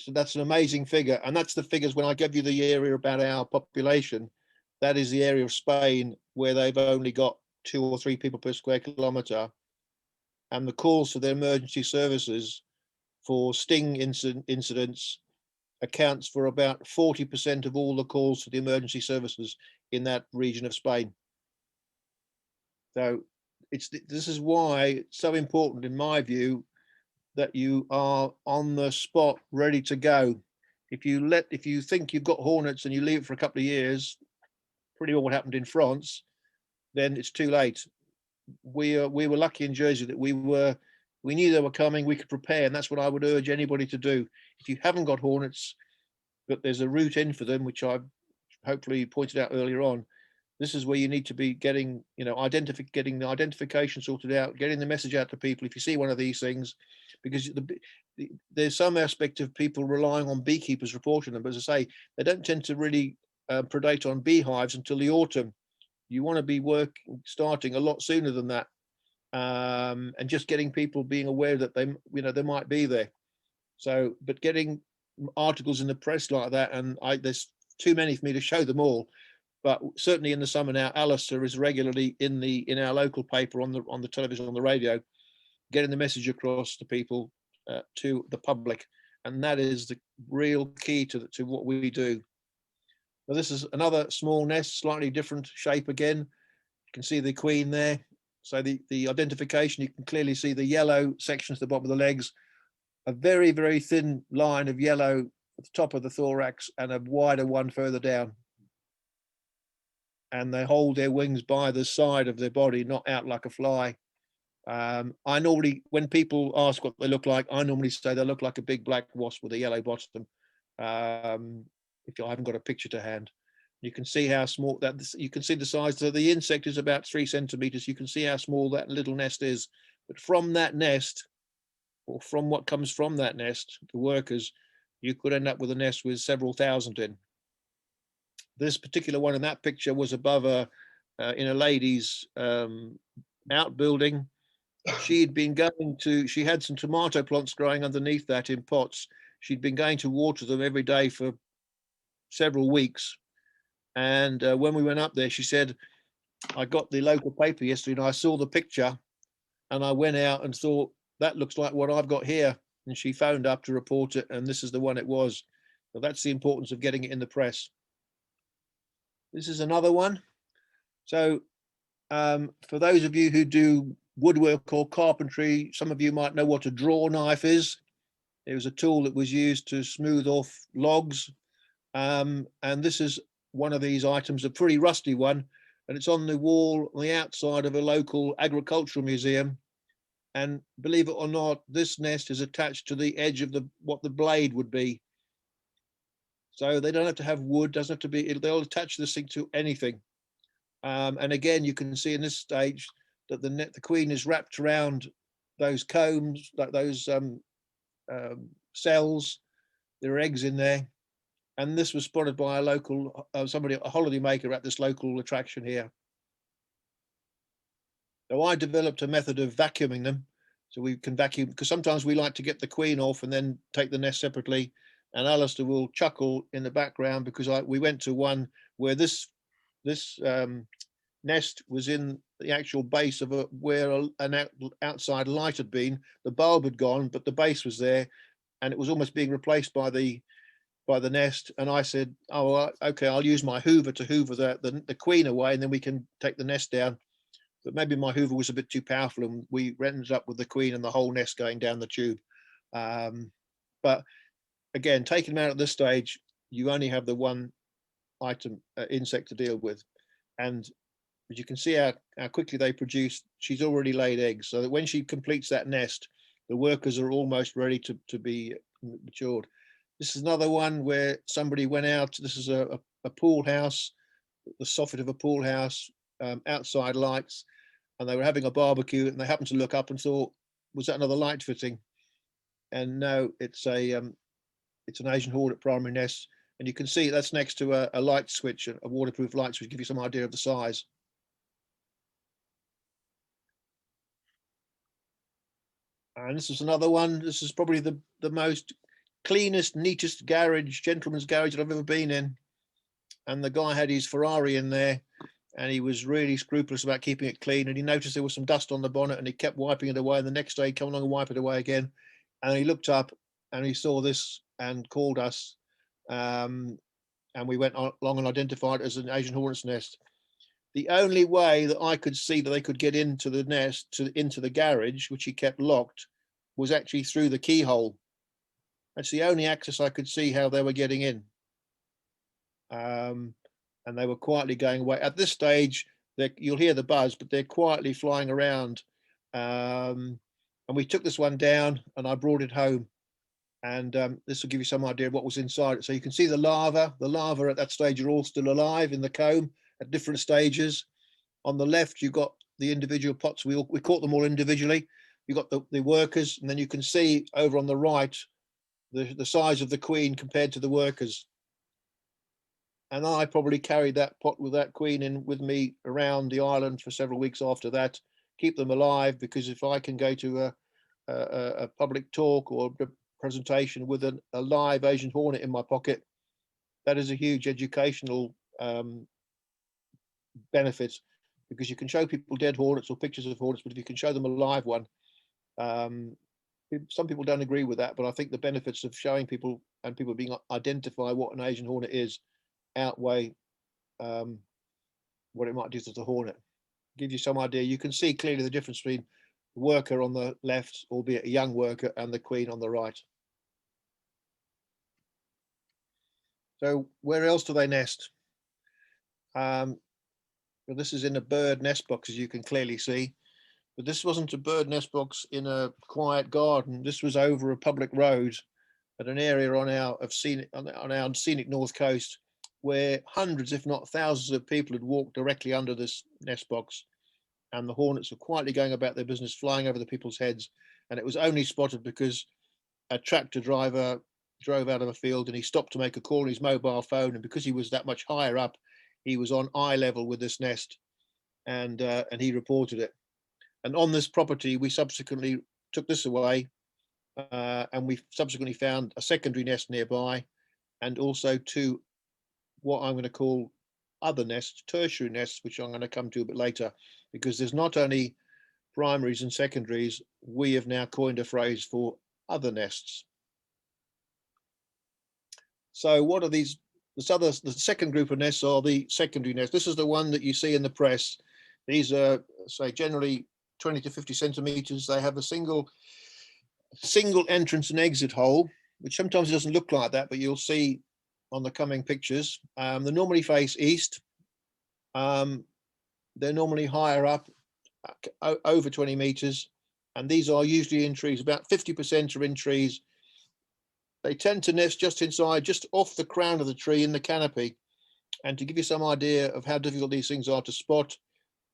that's an amazing figure. And that's the figures when I give you the area about our population, that is the area of Spain where they've only got 2 or 3 people per square kilometre. And the calls for the emergency services for sting incidents accounts for about 40% of all the calls for the emergency services in that region of Spain. So this is why it's so important, in my view, that you are on the spot, ready to go. If you think you've got hornets and you leave it for a couple of years, pretty well what happened in France, then it's too late. We were lucky in Jersey that we knew they were coming. We could prepare, and that's what I would urge anybody to do. If you haven't got hornets, but there's a route in for them, which I hopefully pointed out earlier on. This is where you need to be getting, getting the identification sorted out, getting the message out to people if you see one of these things, because there's some aspect of people relying on beekeepers reporting them. But as I say, they don't tend to really predate on beehives until the autumn. You want to be starting a lot sooner than that, and just getting people being aware that they might be there. So, but getting articles in the press like that, and there's too many for me to show them all. But certainly in the summer now, Alastair is regularly in our local paper, on the television, on the radio, getting the message across to people, to the public, and that is the real key to what we do. Now, this is another small nest, slightly different shape again. You can see the queen there. So the identification, you can clearly see the yellow sections at the bottom of the legs, a very, very thin line of yellow at the top of the thorax, and a wider one further down. And they hold their wings by the side of their body, not out like a fly. I normally, when people ask what they look like, I normally say they look like a big black wasp with a yellow bottom. If I haven't got a picture to hand, you can see how small that. You can see the size. So the insect is about 3 centimeters. You can see how small that little nest is. But from that nest, or from what comes from that nest, the workers, you could end up with a nest with several thousand in. This particular one in that picture was above in a lady's outbuilding. She had some tomato plants growing underneath that in pots. She'd been going to water them every day for several weeks. And when we went up there, she said, I got the local paper yesterday and I saw the picture, and I went out and thought, that looks like what I've got here. And she phoned up to report it, and this is the one it was. So that's the importance of getting it in the press. This is another one. So for those of you who do woodwork or carpentry, some of you might know what a draw knife is. It was a tool that was used to smooth off logs. And this is one of these items, a pretty rusty one, and it's on the wall on the outside of a local agricultural museum. And believe it or not, this nest is attached to the edge of what the blade would be. So they don't have to have wood, doesn't have to be, they'll attach this thing to anything. And again, you can see in this stage that the queen is wrapped around those combs, like those cells. There are eggs in there. And this was spotted by a local, a holiday maker at this local attraction here. So I developed a method of vacuuming them. So we can vacuum, because sometimes we like to get the queen off and then take the nest separately. And Alastair will chuckle in the background, because we went to one where this nest was in the actual base of where an outside light had been. The bulb had gone, but the base was there, and it was almost being replaced by the nest. And I said, oh, well, okay, I'll use my hoover to hoover the queen away, and then we can take the nest down. But maybe my hoover was a bit too powerful, and we ended up with the queen and the whole nest going down the tube. But again, taking them out at this stage, you only have the one item insect to deal with. And as you can see how quickly they produce, she's already laid eggs, so that when she completes that nest, the workers are almost ready to be matured. This is another one where somebody went out. This is a pool house, the soffit of a pool house, outside lights, and they were having a barbecue, and they happened to look up and thought, was that another light fitting? And no, it's an Asian Hornet primary nest, and you can see that's next to a light switch, a waterproof light switch, give you some idea of the size. And this is another one. This is probably the most cleanest, neatest garage, gentleman's garage that I've ever been in. And the guy had his Ferrari in there, and he was really scrupulous about keeping it clean. And he noticed there was some dust on the bonnet, and he kept wiping it away. And the next day, he'd come along and wipe it away again. And he looked up and he saw this and called us. And we went along and identified it as an Asian Hornet's nest. The only way that I could see that they could get into the nest, into the garage, which he kept locked, was actually through the keyhole. That's the only access I could see how they were getting in. And they were quietly going away. At this stage, you'll hear the buzz, but they're quietly flying around. And we took this one down and I brought it home. And this will give you some idea of what was inside it. So you can see the larvae. The larvae at that stage are all still alive in the comb at different stages. On the left, you've got the individual pots. We caught them all individually. You've got the workers, and then you can see over on the right, the size of the queen compared to the workers. And I probably carried that pot with that queen in with me around the island for several weeks after that, keep them alive, because if I can go to a public talk or a presentation with a live Asian Hornet in my pocket, that is a huge educational benefit, because you can show people dead hornets or pictures of hornets, but if you can show them a live one, some people don't agree with that, but I think the benefits of showing people and people being identify what an Asian Hornet is outweigh what it might do to the hornet. Give you some idea. You can see clearly the difference between the worker on the left, albeit a young worker, and the queen on the right. So where else do they nest? Well, this is in a bird nest box, as you can clearly see, but this wasn't a bird nest box in a quiet garden. This was over a public road at an area on our scenic north coast, where hundreds, if not thousands, of people had walked directly under this nest box, and the hornets were quietly going about their business, flying over the people's heads. And it was only spotted because a tractor driver drove out of a field and he stopped to make a call on his mobile phone, and because he was that much higher up, he was on eye level with this nest, and he reported it. And on this property, we subsequently took this away, and we subsequently found a secondary nest nearby, and also two, what I'm going to call other nests, tertiary nests, which I'm going to come to a bit later, because there's not only primaries and secondaries, we have now coined a phrase for other nests. So what are these? The second group of nests are the secondary nests. This is the one that you see in the press. These are, say, generally 20 to 50 centimeters. They have a single entrance and exit hole, which sometimes doesn't look like that, but you'll see on the coming pictures. They normally face east. They're normally higher up, over 20 meters, and these are usually in trees. About 50% are in trees. They tend to nest just inside, just off the crown of the tree in the canopy. And to give you some idea of how difficult these things are to spot,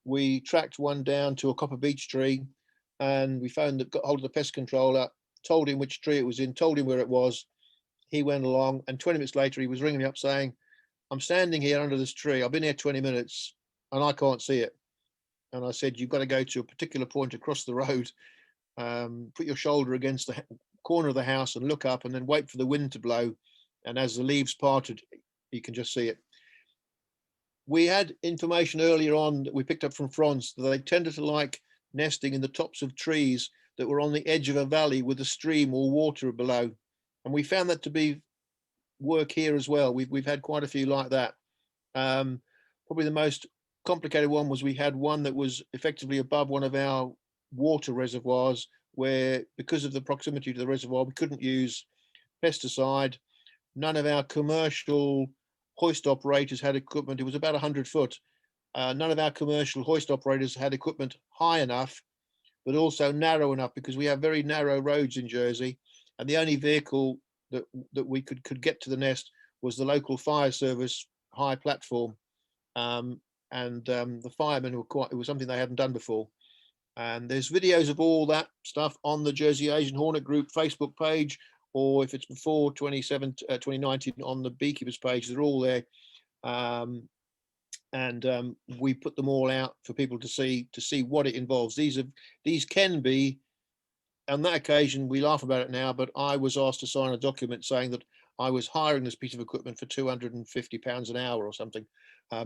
we tracked one down to a copper beech tree, and we found that, got hold of the pest controller, told him which tree it was in, told him where it was. He went along, and 20 minutes later, he was ringing me up saying, I'm standing here under this tree. I've been here 20 minutes and I can't see it. And I said, you've got to go to a particular point across the road, put your shoulder against the corner of the house and look up, and then wait for the wind to blow. And as the leaves parted, you can just see it. We had information earlier on that we picked up from France that they tended to like nesting in the tops of trees that were on the edge of a valley with a stream or water below. And we found that to be work here as well. We've had quite a few like that. Probably the most complicated one was we had one that was effectively above one of our water reservoirs, where because of the proximity to the reservoir, we couldn't use pesticide. None of our commercial hoist operators had equipment. It was about 100 foot. None of our commercial hoist operators had equipment high enough, but also narrow enough, because we have very narrow roads in Jersey, and the only vehicle that we could get to the nest was the local fire service high platform. The firemen were it was something they hadn't done before. And there's videos of all that stuff on the Jersey Asian Hornet group Facebook page, or if it's before 2019 on the Beekeepers page, they're all there. We put them all out for people to see what it involves. These can be, on that occasion, we laugh about it now, but I was asked to sign a document saying that I was hiring this piece of equipment for £250 an hour or something. I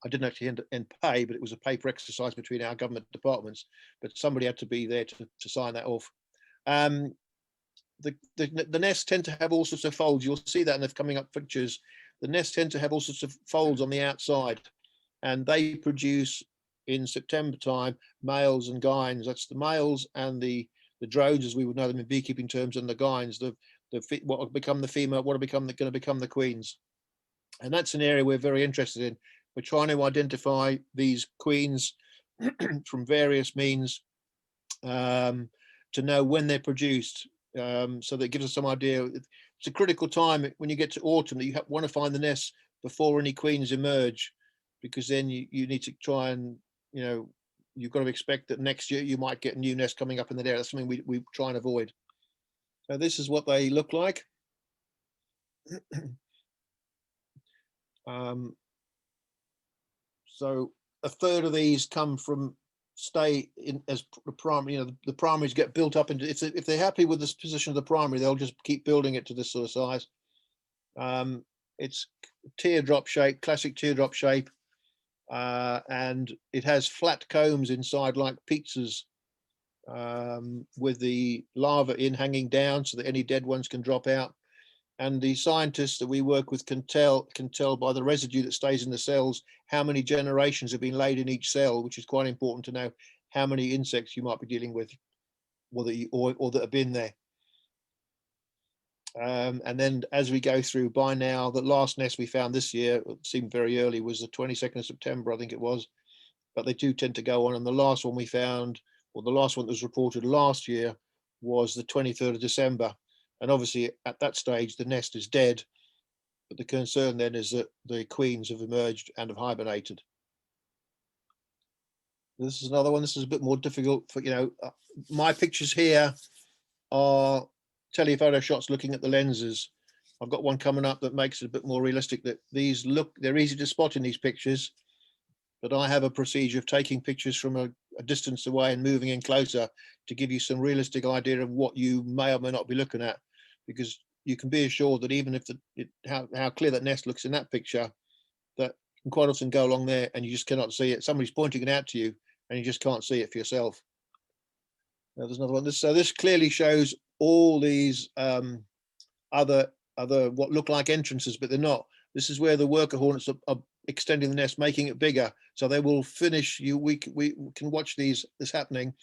didn't actually end pay, but it was a paper exercise between our government departments. But somebody had to be there to sign that off. The nests tend to have all sorts of folds. You'll see that in the coming up pictures. The nests tend to have all sorts of folds on the outside, and they produce in September time males and gines. That's the males and the drones, as we would know them in beekeeping terms, and the gines, what will become the female, what are going to become the queens. And that's an area we're very interested in. We're trying to identify these queens from various means to know when they're produced, so that it gives us some idea. It's a critical time when you get to autumn that you want to find the nests before any queens emerge, because then you need to try and, you've got to expect that next year you might get a new nest coming up in the area. That's something we try and avoid. So this is what they look like. So a third of these come from stay in as the primary. The primaries get built up into. If they're happy with this position of the primary, they'll just keep building it to this sort of size. It's teardrop shape, classic teardrop shape, and it has flat combs inside like pizzas, with the larva hanging down so that any dead ones can drop out. And the scientists that we work with can tell by the residue that stays in the cells how many generations have been laid in each cell, which is quite important to know how many insects you might be dealing with, or that have been there. And then as we go through, by now, the last nest we found this year, it seemed very early, was the 22nd of September, I think it was, but they do tend to go on. And the last one we found, or the last one that was reported last year, was the 23rd of December. And obviously at that stage, the nest is dead. But the concern then is that the queens have emerged and have hibernated. This is another one. This is a bit more difficult for, my pictures here are telephoto shots looking at the lenses. I've got one coming up that makes it a bit more realistic, that they're easy to spot in these pictures, but I have a procedure of taking pictures from a distance away and moving in closer to give you some realistic idea of what you may or may not be looking at, because you can be assured that even if how clear that nest looks in that picture, that can quite often go along there and you just cannot see it. Somebody's pointing it out to you and you just can't see it for yourself. Now there's another one. So this clearly shows all these other what look like entrances, but they're not. This is where the worker hornets are extending the nest, making it bigger, so they will finish. We can watch this happening,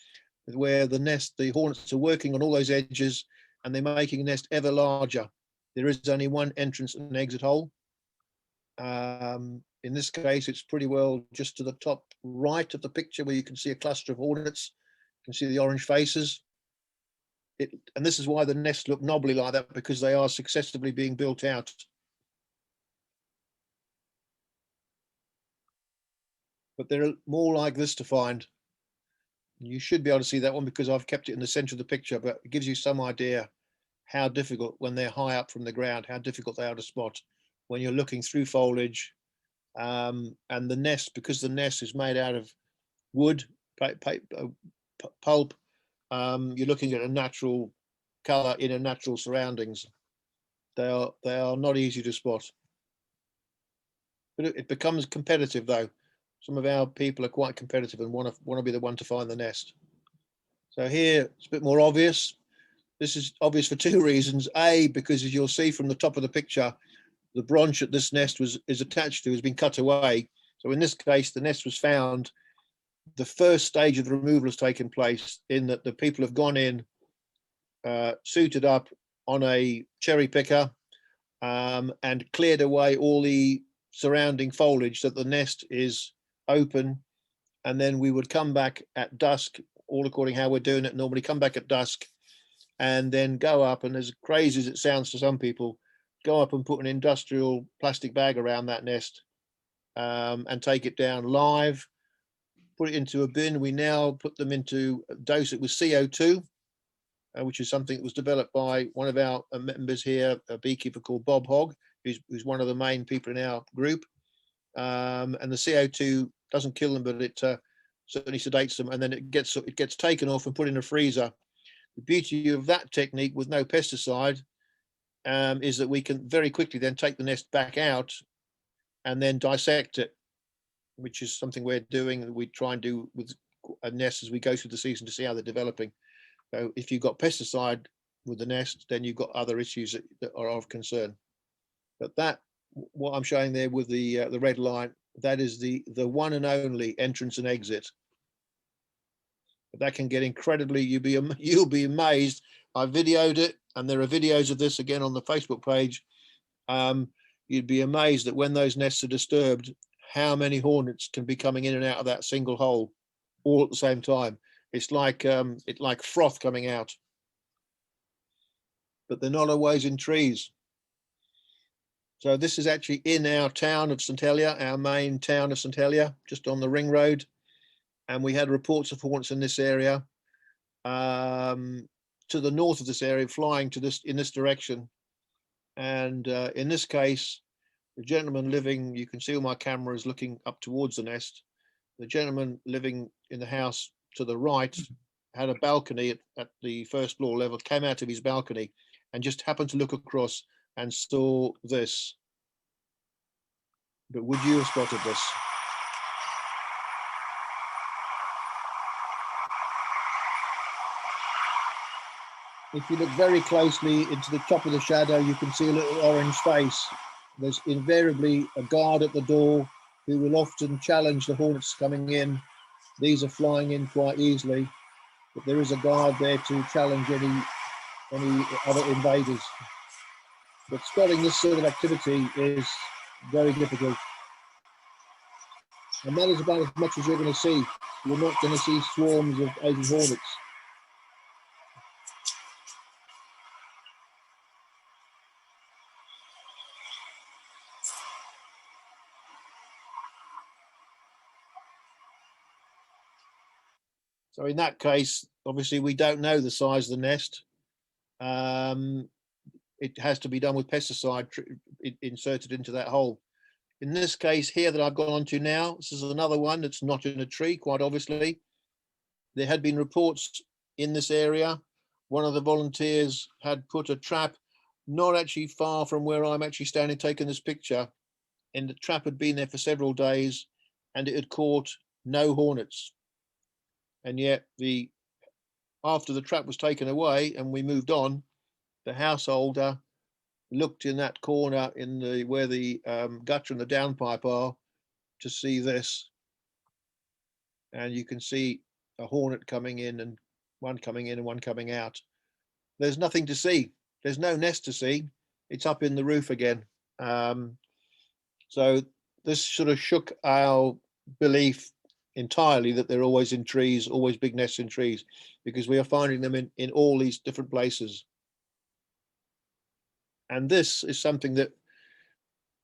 where the hornets are working on all those edges, and they're making a nest ever larger. There is only one entrance and exit hole. In this case, it's pretty well just to the top right of the picture, where you can see a cluster of hornets. You can see the orange faces. And this is why the nests look knobbly like that, because they are successively being built out. But they're more like this to find. You should be able to see that one because I've kept it in the center of the picture, but it gives you some idea how difficult, when they're high up from the ground, how difficult they are to spot when you're looking through foliage. And the nest, because the nest is made out of wood, pulp, you're looking at a natural color in a natural surroundings. They are not easy to spot. But it becomes competitive though. Some of our people are quite competitive and want to be the one to find the nest. So here it's a bit more obvious. This is obvious for two reasons. A, because as you'll see from the top of the picture, the branch that this nest is attached to has been cut away. So in this case, the nest was found. The first stage of the removal has taken place, in that the people have gone in, suited up on a cherry picker, and cleared away all the surrounding foliage, that the nest is open. And then we would come back at dusk, all according how we're doing it, normally come back at dusk and then go up, and as crazy as it sounds to some people, go up and put an industrial plastic bag around that nest, and take it down live, put it into a bin. We now put them into, dose it with CO2, which is something that was developed by one of our members here, a beekeeper called Bob Hogg, who's one of the main people in our group. And the CO2 doesn't kill them, but it certainly sedates them, and then it gets taken off and put in a freezer. The beauty of that technique with no pesticide is that we can very quickly then take the nest back out and then dissect it, which is something we're doing. We try and do with a nest as we go through the season to see how they're developing. So if you've got pesticide with the nest, then you've got other issues that are of concern. But that, what I'm showing there with the red line, that is the one and only entrance and exit. But that can get incredibly, you'll be amazed. I videoed it, and there are videos of this again on the Facebook page. You'd be amazed that when those nests are disturbed, how many hornets can be coming in and out of that single hole all at the same time. It's like froth coming out. But they're not always in trees. So this is actually in our town of St Helier, our main town of St Helier, just on the ring road. And we had reports of hornets in this area, to the north of this area, flying in this direction. And in this case, the gentleman living, you can see all my camera is looking up towards the nest. The gentleman living in the house to the right had a balcony at the first floor level, came out of his balcony and just happened to look across and saw this. But would you have spotted this? If you look very closely into the top of the shadow, you can see a little orange face. There's invariably a guard at the door who will often challenge the hornets coming in. These are flying in quite easily, but there is a guard there to challenge any other invaders. But spotting this sort of activity is very difficult. And that is about as much as you're going to see. You're not going to see swarms of Asian hornets. So in that case, obviously we don't know the size of the nest. It has to be done with pesticide inserted into that hole. In this case here that I've gone on to now, this is another one that's not in a tree, quite obviously. There had been reports in this area. One of the volunteers had put a trap not actually far from where I'm actually standing taking this picture, and the trap had been there for several days and it had caught no hornets. And yet after the trap was taken away and we moved on, the householder looked in that corner where the gutter and the downpipe are to see this. And you can see a hornet coming in and one coming in and one coming out. There's nothing to see. There's no nest to see. It's up in the roof again. So this sort of shook our belief entirely that they're always in trees, always big nests in trees, because we are finding them in all these different places. And this is something that,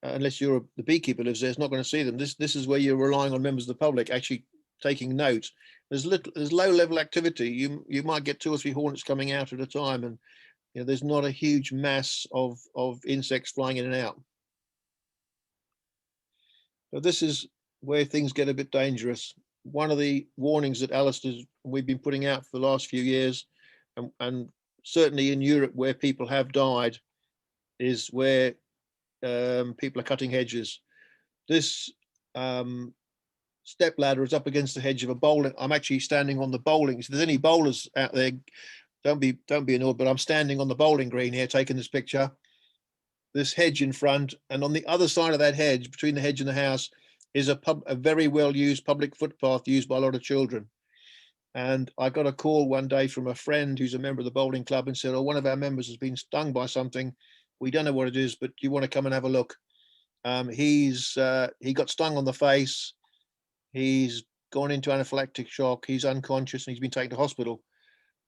unless you're the beekeeper lives there, is not going to see them. This is where you're relying on members of the public actually taking note. There's low level activity. You might get 2 or 3 hornets coming out at a time, and there's not a huge mass of insects flying in and out. So this is where things get a bit dangerous. One of the warnings that Alastair's we've been putting out for the last few years, and certainly in Europe where people have died, is where people are cutting hedges. This step ladder is up against the hedge of a bowling. I'm actually standing on the bowling. If there's any bowlers out there, don't be annoyed, but I'm standing on the bowling green here taking this picture. This hedge in front, and on the other side of that hedge, between the hedge and the house, is a very well used public footpath used by a lot of children. And I got a call one day from a friend who's a member of the bowling club and said, "Oh, one of our members has been stung by something. We don't know what it is, but do you want to come and have a look?" He got stung on the face. He's gone into anaphylactic shock. He's unconscious and he's been taken to hospital.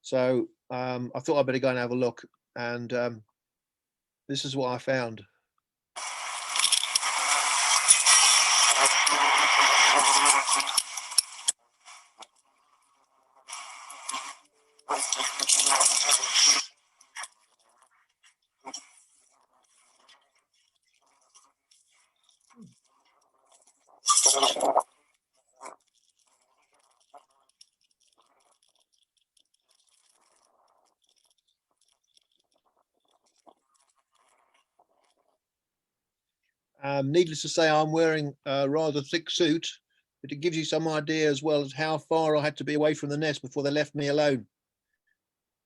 So I thought I'd better go and have a look. And this is what I found. Needless to say, I'm wearing a rather thick suit, but it gives you some idea as well as how far I had to be away from the nest before they left me alone.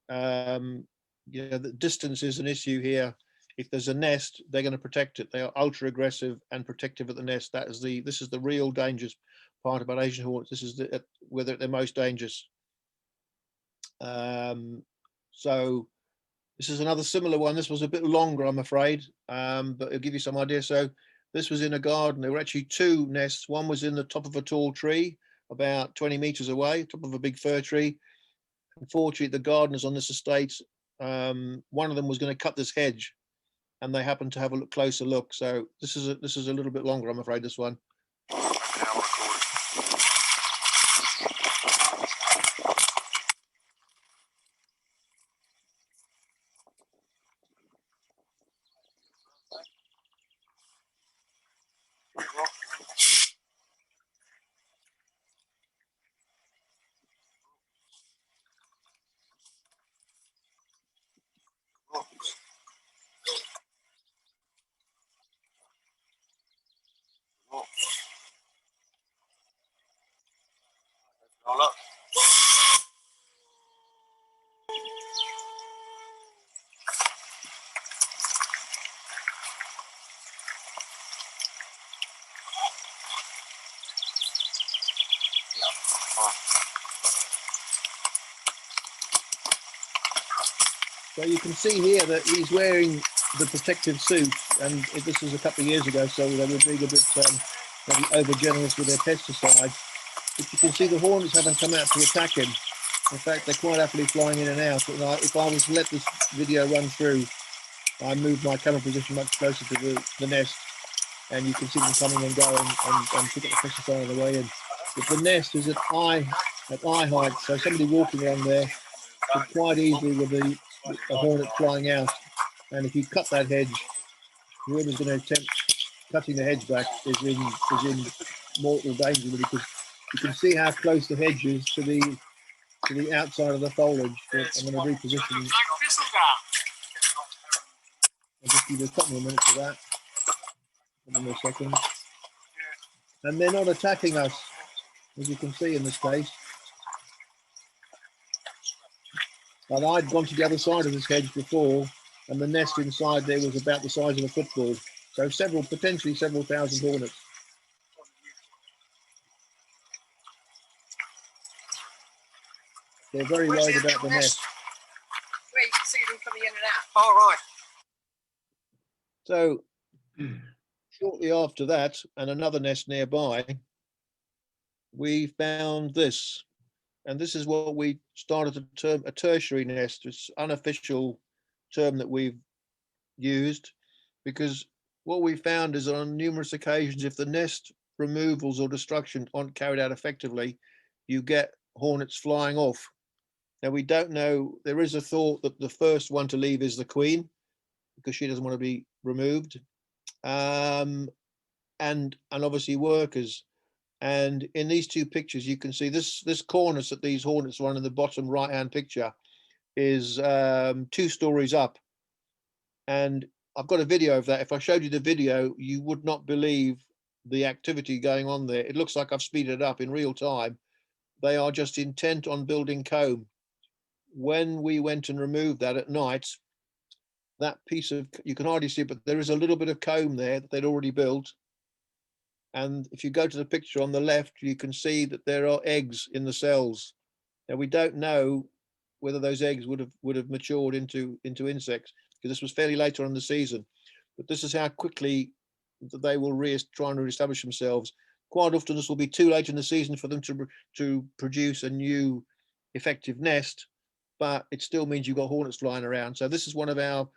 The distance is an issue here. If there's a nest, they're going to protect it. They are ultra aggressive and protective at the nest. This is the real dangerous part about Asian Hornets. This is where they're most dangerous. So this is another similar one. This was a bit longer, I'm afraid, but it'll give you some idea. So this was in a garden. There were actually two nests. One was in the top of a tall tree, about 20 meters away, top of a big fir tree. Unfortunately, the gardeners on this estate, one of them was going to cut this hedge, and they happened to have a closer look. So this is a little bit longer, I'm afraid, this one. Oh, look. So you can see here that he's wearing the protective suit, and this was a couple of years ago, so they were being a bit maybe over generous with their pesticides. But you can see the hornets haven't come out to attack him. In fact, they're quite happily flying in and out. And if I was to let this video run through, I moved my camera position much closer to the nest, and you can see them coming and going and pick up the pesticide on the way in. But the nest is at eye height, so somebody walking along there could quite easily with the hornet flying out. And if you cut that hedge, whoever's going to attempt cutting the hedge back is in mortal danger, because you can see how close the hedge is to the outside of the foliage. But I'm going to reposition. I'll just give you a couple more minutes of that. Give me a second. And they're not attacking us, as you can see in this case. And I'd gone to the other side of this hedge before, and the nest inside there was about the size of a football. So potentially several thousand hornets. They're very worried about the nest. Where you can see them coming in and out. All right. So shortly after that, and another nest nearby, we found this. And this is what we started to term a tertiary nest. It's an unofficial term that we've used, because what we found is on numerous occasions, if the nest removals or destruction aren't carried out effectively, you get hornets flying off. Now, we don't know, there is a thought that the first one to leave is the queen, because she doesn't want to be removed, and obviously workers. And in these two pictures, you can see this cornice that these hornets are on in the bottom right-hand picture is 2 stories up. And I've got a video of that. If I showed you the video, you would not believe the activity going on there. It looks like I've speeded it up in real time. They are just intent on building comb. When we went and removed that at night, that piece of, you can hardly see it, but there is a little bit of comb there that they'd already built. And if you go to the picture on the left, you can see that there are eggs in the cells. Now, we don't know whether those eggs would have matured into insects, because this was fairly later on in the season. But this is how quickly they will try and reestablish themselves. Quite often, this will be too late in the season for them to produce a new effective nest, but it still means you've got hornets flying around. So this is one of our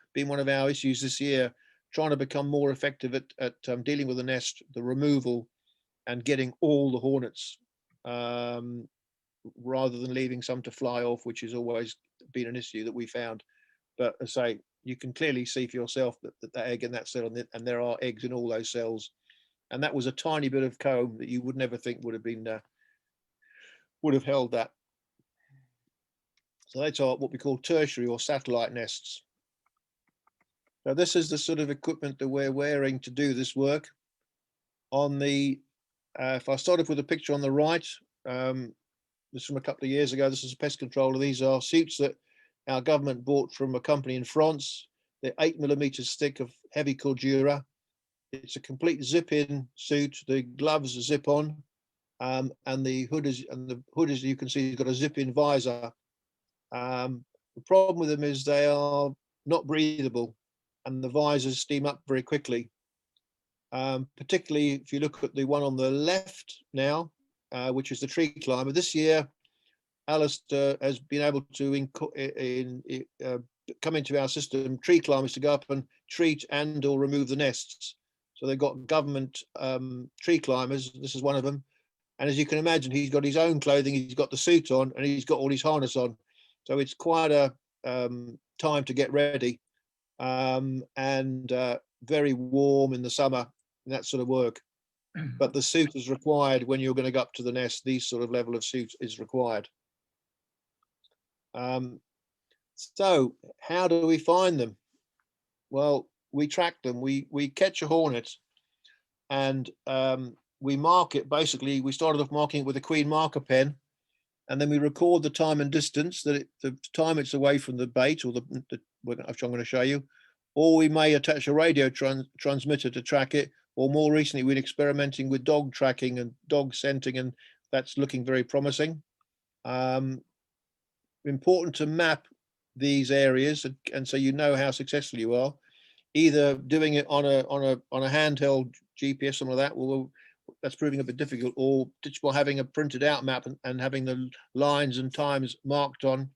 issues this year, trying to become more effective at dealing with the nest, the removal, and getting all the hornets, rather than leaving some to fly off, which has always been an issue that we found. But as I say, you can clearly see for yourself that egg in that cell, and there are eggs in all those cells. And that was a tiny bit of comb that you would never think would have held that. So that's what we call tertiary or satellite nests. Now, this is the sort of equipment that we're wearing to do this work. On the, if I start off with a picture on the right, this is from a couple of years ago. This is a pest controller. These are suits that our government bought from a company in France. They're 8mm thick of heavy cordura. It's a complete zip-in suit. The gloves are zip-on, and the hood is, you can see, has got a zip-in visor. The problem with them is they are not breathable, and the visors steam up very quickly. Particularly if you look at the one on the left now, which is the tree climber. This year, Alastair has been able to come into our system tree climbers to go up and treat and or remove the nests. So they've got government tree climbers. This is one of them. And as you can imagine, he's got his own clothing, he's got the suit on, and he's got all his harness on. So it's quite a time to get ready, and very warm in the summer, and that sort of work. But the suit is required when you're going to go up to the nest. These sort of level of suit is required. So how do we find them? Well, we track them. We catch a hornet, and we mark it. Basically, we started off marking it with a queen marker pen, and then we record the time and distance, the time it's away from the bait, or which I'm going to show you. Or we may attach a radio transmitter to track it. Or more recently, we're experimenting with dog tracking and dog scenting, and that's looking very promising. Important to map these areas, and so you know how successful you are. Either doing it on a handheld GPS, something like that. Well, that's proving a bit difficult. Or just by having a printed out map and having the lines and times marked on.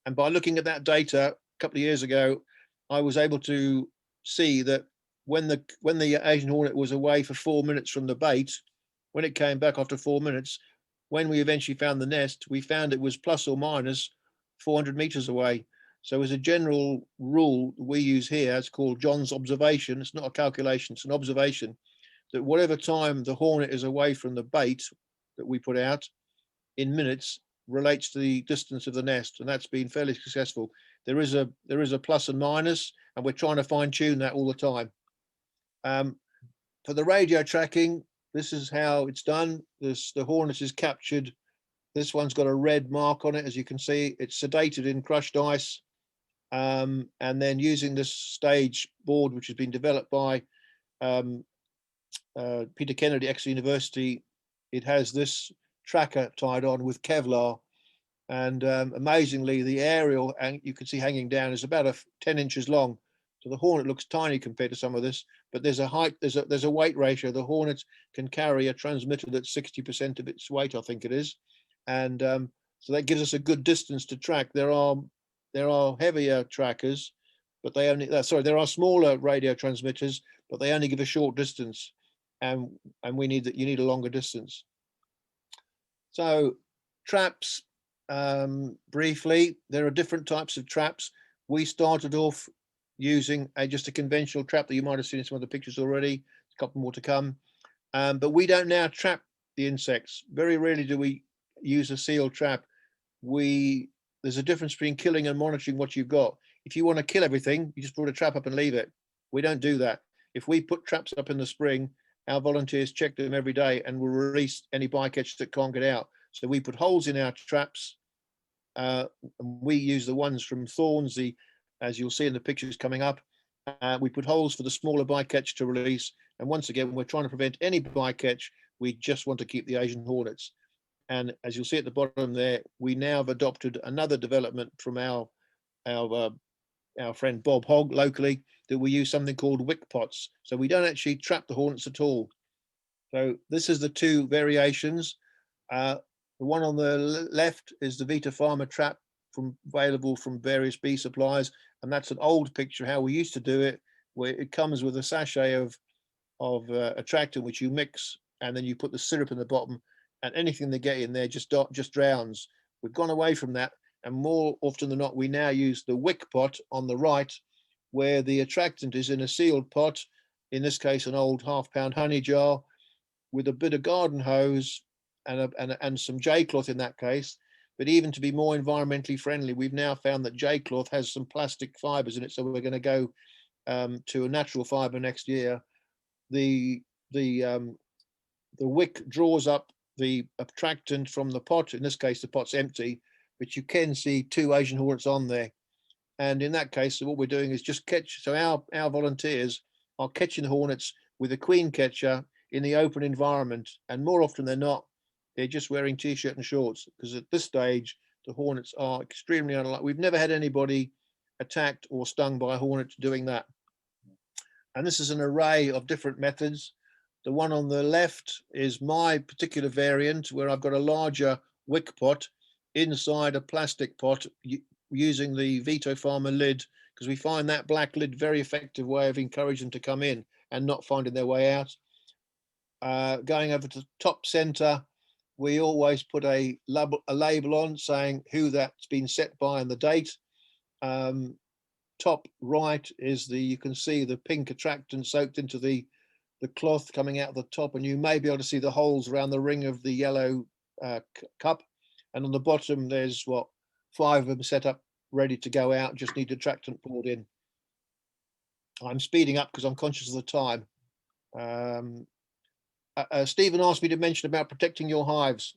And by looking at that data a couple of years ago, I was able to see that when the Asian Hornet was away for 4 minutes from the bait, when it came back after 4 minutes, when we eventually found the nest, we found it was plus or minus 400 meters away. So as a general rule we use here, it's called John's observation. It's not a calculation, it's an observation, that whatever time the hornet is away from the bait that we put out in minutes relates to the distance of the nest, and that's been fairly successful. There is a plus and minus, and we're trying to fine tune that all the time. For the radio tracking, this is how it's done. The hornet is captured. This one's got a red mark on it, as you can see. It's sedated in crushed ice, and then using this stage board, which has been developed by Peter Kennedy, Exeter University, it has this tracker tied on with Kevlar, and amazingly, the aerial, and you can see hanging down, is about 10 inches long. So the hornet looks tiny compared to some of this, but there's a height, there's a weight ratio. The hornet can carry a transmitter that's 60% of its weight, I think it is, and so that gives us a good distance to track. There are heavier trackers, but they only there are smaller radio transmitters, but they only give a short distance, and you need a longer distance. So traps, briefly, there are different types of traps. We started off using just a conventional trap that you might have seen in some of the pictures already. A couple more to come, but we don't now trap the insects. Very rarely do we use a sealed trap. There's a difference between killing and monitoring what you've got. If you want to kill everything, you just put a trap up and leave it. We don't do that. If we put traps up in the spring, our volunteers check them every day and will release any bycatch that can't get out. So we put holes in our traps. And we use the ones from thorns, as you'll see in the pictures coming up. We put holes for the smaller bycatch to release. And once again, we're trying to prevent any bycatch. We just want to keep the Asian Hornets. And as you'll see at the bottom there, we now have adopted another development from our friend Bob Hogg locally, that we use something called wick pots. So we don't actually trap the hornets at all. So this is the two variations. The one on the left is the Vita Pharma trap available from various bee suppliers, and that's an old picture how we used to do it, where it comes with a sachet of attractant which you mix, and then you put the syrup in the bottom, and anything they get in there just drowns. We've gone away from that, and more often than not, we now use the wick pot on the right, where the attractant is in a sealed pot, in this case an old half-pound honey jar, with a bit of garden hose and some J-cloth in that case. But even to be more environmentally friendly, we've now found that J-cloth has some plastic fibers in it, so we're going to go to a natural fiber next year. The the wick draws up the attractant from the pot. In this case, the pot's empty, but you can see 2 Asian hornets on there. And in that case, what we're doing is just catch. So our volunteers are catching the hornets with a queen catcher in the open environment. And more often than not, they're just wearing t-shirt and shorts, because at this stage, the hornets are extremely unlikely. We've never had anybody attacked or stung by a hornet doing that. And this is an array of different methods. The one on the left is my particular variant, where I've got a larger wick pot inside a plastic pot using the Vito Farmer lid, because we find that black lid very effective way of encouraging them to come in and not finding their way out. Going over to the top center, we always put a label on saying who that's been set by and the date. Top right is you can see the pink attractant soaked into the cloth coming out of the top, and you may be able to see the holes around the ring of the yellow cup. And on the bottom, there's 5 of them set up, ready to go out, just need attractant poured in. I'm speeding up because I'm conscious of the time. Stephen asked me to mention about protecting your hives.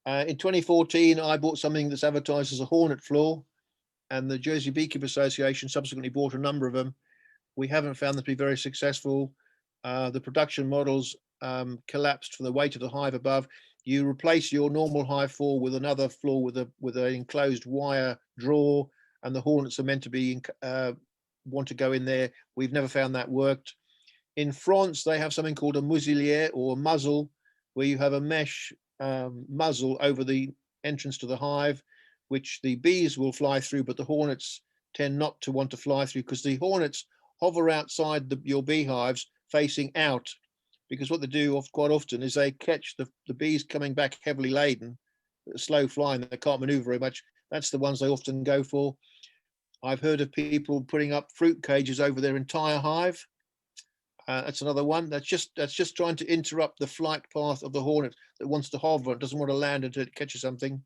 In 2014, I bought something that's advertised as a hornet floor, and the Jersey Beekeeper Association subsequently bought a number of them. We haven't found them to be very successful. The production models collapsed for the weight of the hive above. You replace your normal hive floor with another floor with an enclosed wire drawer, and the hornets are meant to be want to go in there. We've never found that worked. In France, they have something called a muselière, or a muzzle, where you have a mesh muzzle over the entrance to the hive, which the bees will fly through, but the hornets tend not to want to fly through, because the hornets hover outside your beehives facing out, because what they do quite often is they catch the bees coming back heavily laden, slow flying, they can't maneuver very much. That's the ones they often go for. I've heard of people putting up fruit cages over their entire hive. That's another one. That's just trying to interrupt the flight path of the hornet that wants to hover and doesn't want to land until it catches something.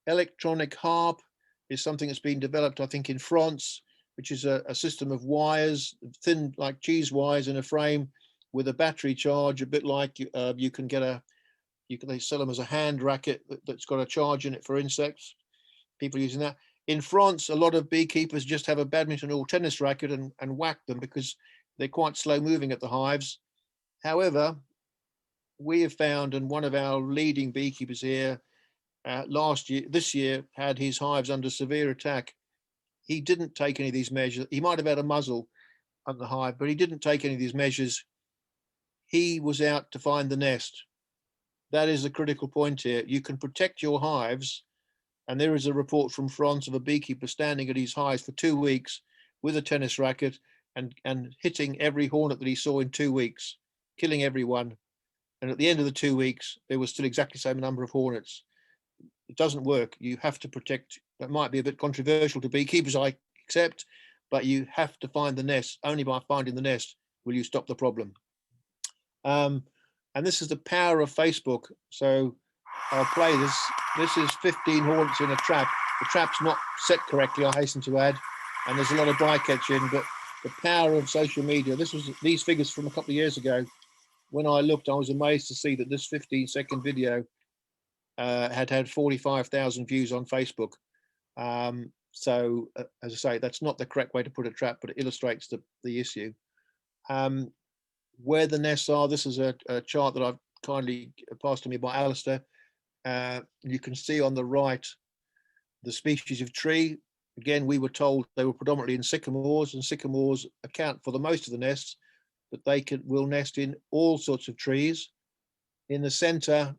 Electronic harp is something that's been developed, I think, in France, which is a system of wires, thin like cheese wires in a frame with a battery charge, a bit like you can get they sell them as a hand racket that's got a charge in it for insects. People using that. In France, a lot of beekeepers just have a badminton or tennis racket and whack them, because they're quite slow moving at the hives. However, we have found, and one of our leading beekeepers here this year had his hives under severe attack. He didn't take any of these measures. He might have had a muzzle on the hive, but he didn't take any of these measures. He was out to find the nest. That is the critical point here. You can protect your hives. And there is a report from France of a beekeeper standing at his hives for 2 weeks with a tennis racket and hitting every hornet that he saw in 2 weeks, killing everyone. And at the end of the 2 weeks, there was still exactly the same number of hornets. It doesn't work. You have to protect. That might be a bit controversial to beekeepers, I accept, but you have to find the nest. Only by finding the nest will you stop the problem. And this is the power of Facebook. So I'll play this. This is 15 hornets in a trap. The trap's not set correctly, I hasten to add, and there's a lot of bycatch in, but the power of social media. These figures from a couple of years ago. When I looked, I was amazed to see that this 15-second video had 45,000 views on Facebook. So as I say, that's not the correct way to put a trap, but it illustrates the issue. Where the nests are, this is a chart that I've kindly passed to me by Alastair. You can see on the right the species of tree. Again, we were told they were predominantly in sycamores, and sycamores account for the most of the nests, but they will nest in all sorts of trees. In the center,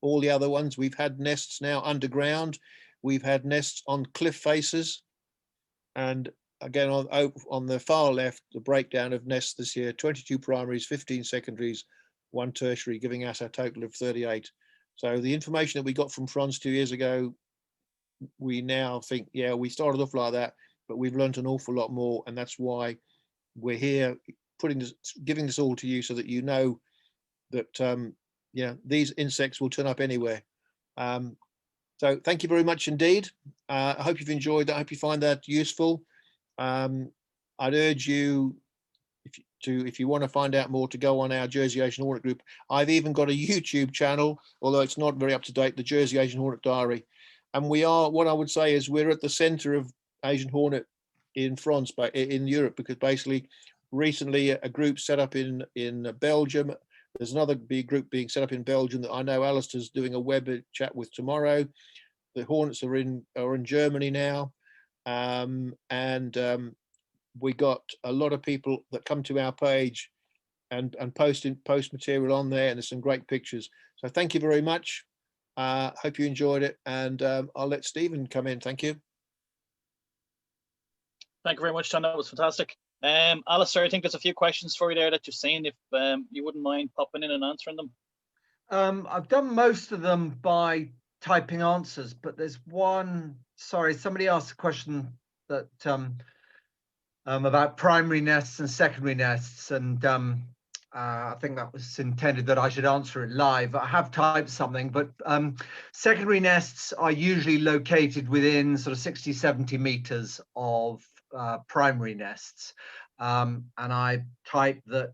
all the other ones, we've had nests now underground. We've had nests on cliff faces. And again, on the far left, the breakdown of nests this year: 22 primaries, 15 secondaries, 1 tertiary, giving us a total of 38. So the information that we got from France 2 years ago, we now think, yeah, we started off like that, but we've learned an awful lot more. And that's why we're here giving this all to you, so that you know that, these insects will turn up anywhere. So thank you very much indeed. I hope you've enjoyed that. I hope you find that useful. I'd urge you if you want to find out more, to go on our Jersey Asian Hornet group. I've even got a YouTube channel, although it's not very up to date, the Jersey Asian Hornet Diary. And we are, what I would say is, we're at the center of Asian Hornet in France, but in Europe, because basically recently a group set up in Belgium. There's another big group being set up in Belgium that I know Alastair's doing a web chat with tomorrow. The Hornets are in Germany now. We got a lot of people that come to our page and post material on there, and there's some great pictures. So thank you very much. Hope you enjoyed it, and I'll let Stephen come in. Thank you. Thank you very much, John. That was fantastic. Alastair, I think there's a few questions for you there that you've seen. If you wouldn't mind popping in and answering them. I've done most of them by typing answers, but there's one. Sorry, somebody asked a question that about primary nests and secondary nests, and I think that was intended that I should answer it live. I have typed something, but secondary nests are usually located within sort of 60, 70 meters of primary nests. And I typed that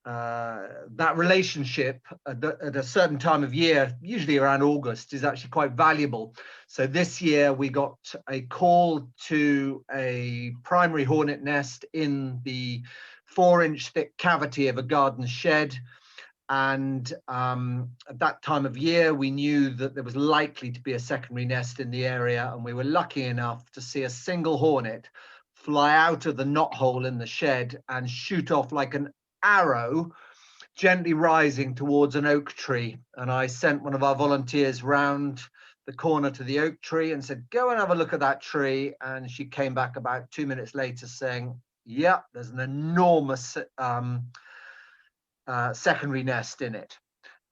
that relationship at a certain time of year, usually around August, is actually quite valuable. So this year we got a call to a primary hornet nest in the 4-inch thick cavity of a garden shed. And at that time of year, we knew that there was likely to be a secondary nest in the area, and we were lucky enough to see a single hornet fly out of the knot hole in the shed and shoot off like an arrow, gently rising towards an oak tree. And I sent one of our volunteers round the corner to the oak tree and said, go and have a look at that tree. And she came back about 2 minutes later saying, yeah, there's an enormous secondary nest in it.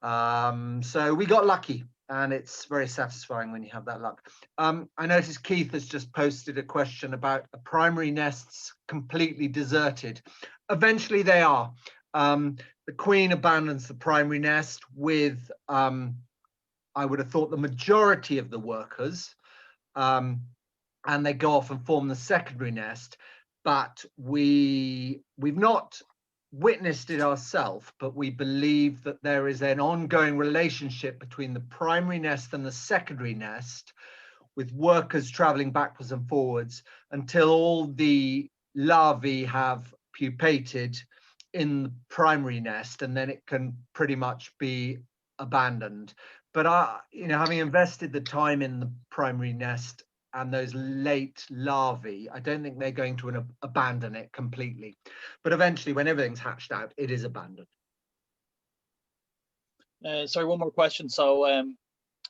So we got lucky, and it's very satisfying when you have that luck. I noticed Keith has just posted a question about primary nests completely deserted. Eventually they are. The queen abandons the primary nest with, I would have thought, the majority of the workers, and they go off and form the secondary nest. But we've not witnessed it ourselves, but we believe that there is an ongoing relationship between the primary nest and the secondary nest, with workers traveling backwards and forwards until all the larvae have pupated in the primary nest, and then it can pretty much be abandoned. But having invested the time in the primary nest and those late larvae, I don't think they're going to abandon it completely. But eventually, when everything's hatched out, it is abandoned. Sorry, one more question. So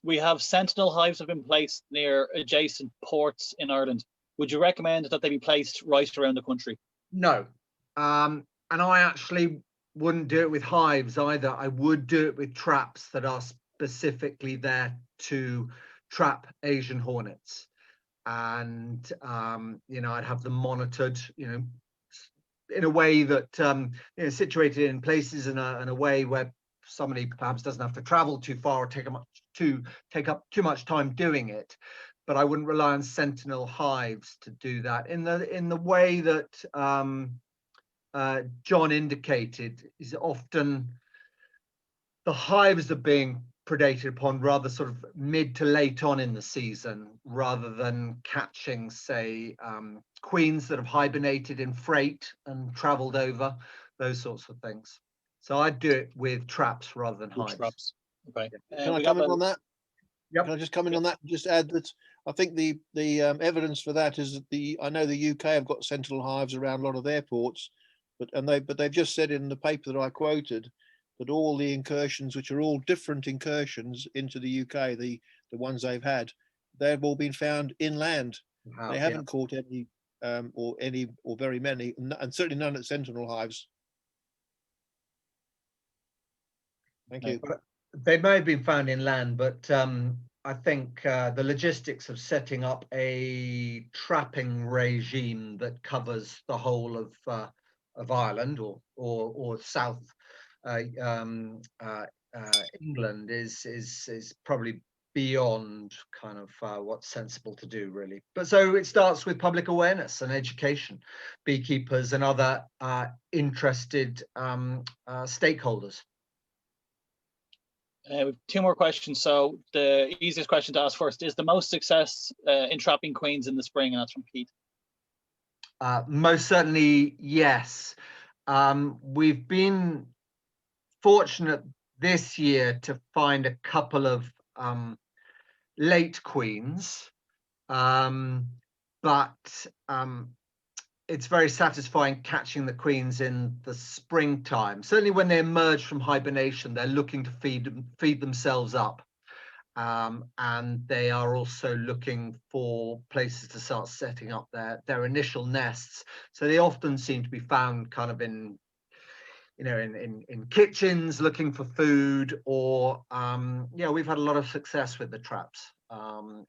we have sentinel hives have been placed near adjacent ports in Ireland. Would you recommend that they be placed right around the country? No. And I actually wouldn't do it with hives either. I would do it with traps that are specifically there to trap Asian hornets. And I'd have them monitored, in a way that situated in places in a way where somebody perhaps doesn't have to travel too far or take up too much time doing it. But I wouldn't rely on sentinel hives to do that in the way that John indicated. Is often the hives are being predated upon rather sort of mid to late on in the season, rather than catching, say, queens that have hibernated in freight and traveled over, those sorts of things. So I'd do it with traps rather than hives. Traps. Okay. Can I comment on that? Yep. Can I just comment on that? Just add that I think the evidence for that is that I know the UK have got sentinel hives around a lot of their ports, but they've just said in the paper that I quoted that all the incursions, which are all different incursions into the UK, the ones they've had, they've all been found inland. They haven't caught any or very many, and certainly none at sentinel hives. Thank you. They may have been found inland, but I think the logistics of setting up a trapping regime that covers the whole of Ireland or South England is probably beyond kind of what's sensible to do, really. But so it starts with public awareness and education, beekeepers and other interested stakeholders. We have two more questions. So the easiest question to ask first is the most success in trapping queens in the spring, and that's from Keith. Most certainly, yes. We've been fortunate this year to find a couple of late queens, but it's very satisfying catching the queens in the springtime. Certainly when they emerge from hibernation, they're looking to feed themselves up. And they are also looking for places to start setting up their initial nests. So they often seem to be found kind of in kitchens looking for food, or we've had a lot of success with the traps.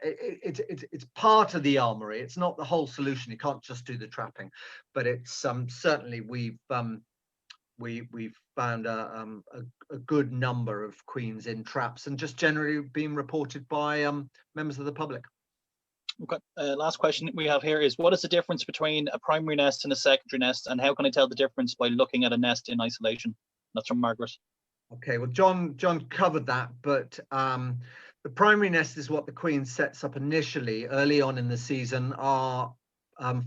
It's part of the armory. It's not the whole solution. You can't just do the trapping, but it's certainly we've found a good number of queens in traps, and just generally being reported by members of the public. Okay. Last question we have here is, what is the difference between a primary nest and a secondary nest, and how can I tell the difference by looking at a nest in isolation? That's from Margaret. Okay, well, John covered that, but the primary nest is what the queen sets up initially early on in the season. Our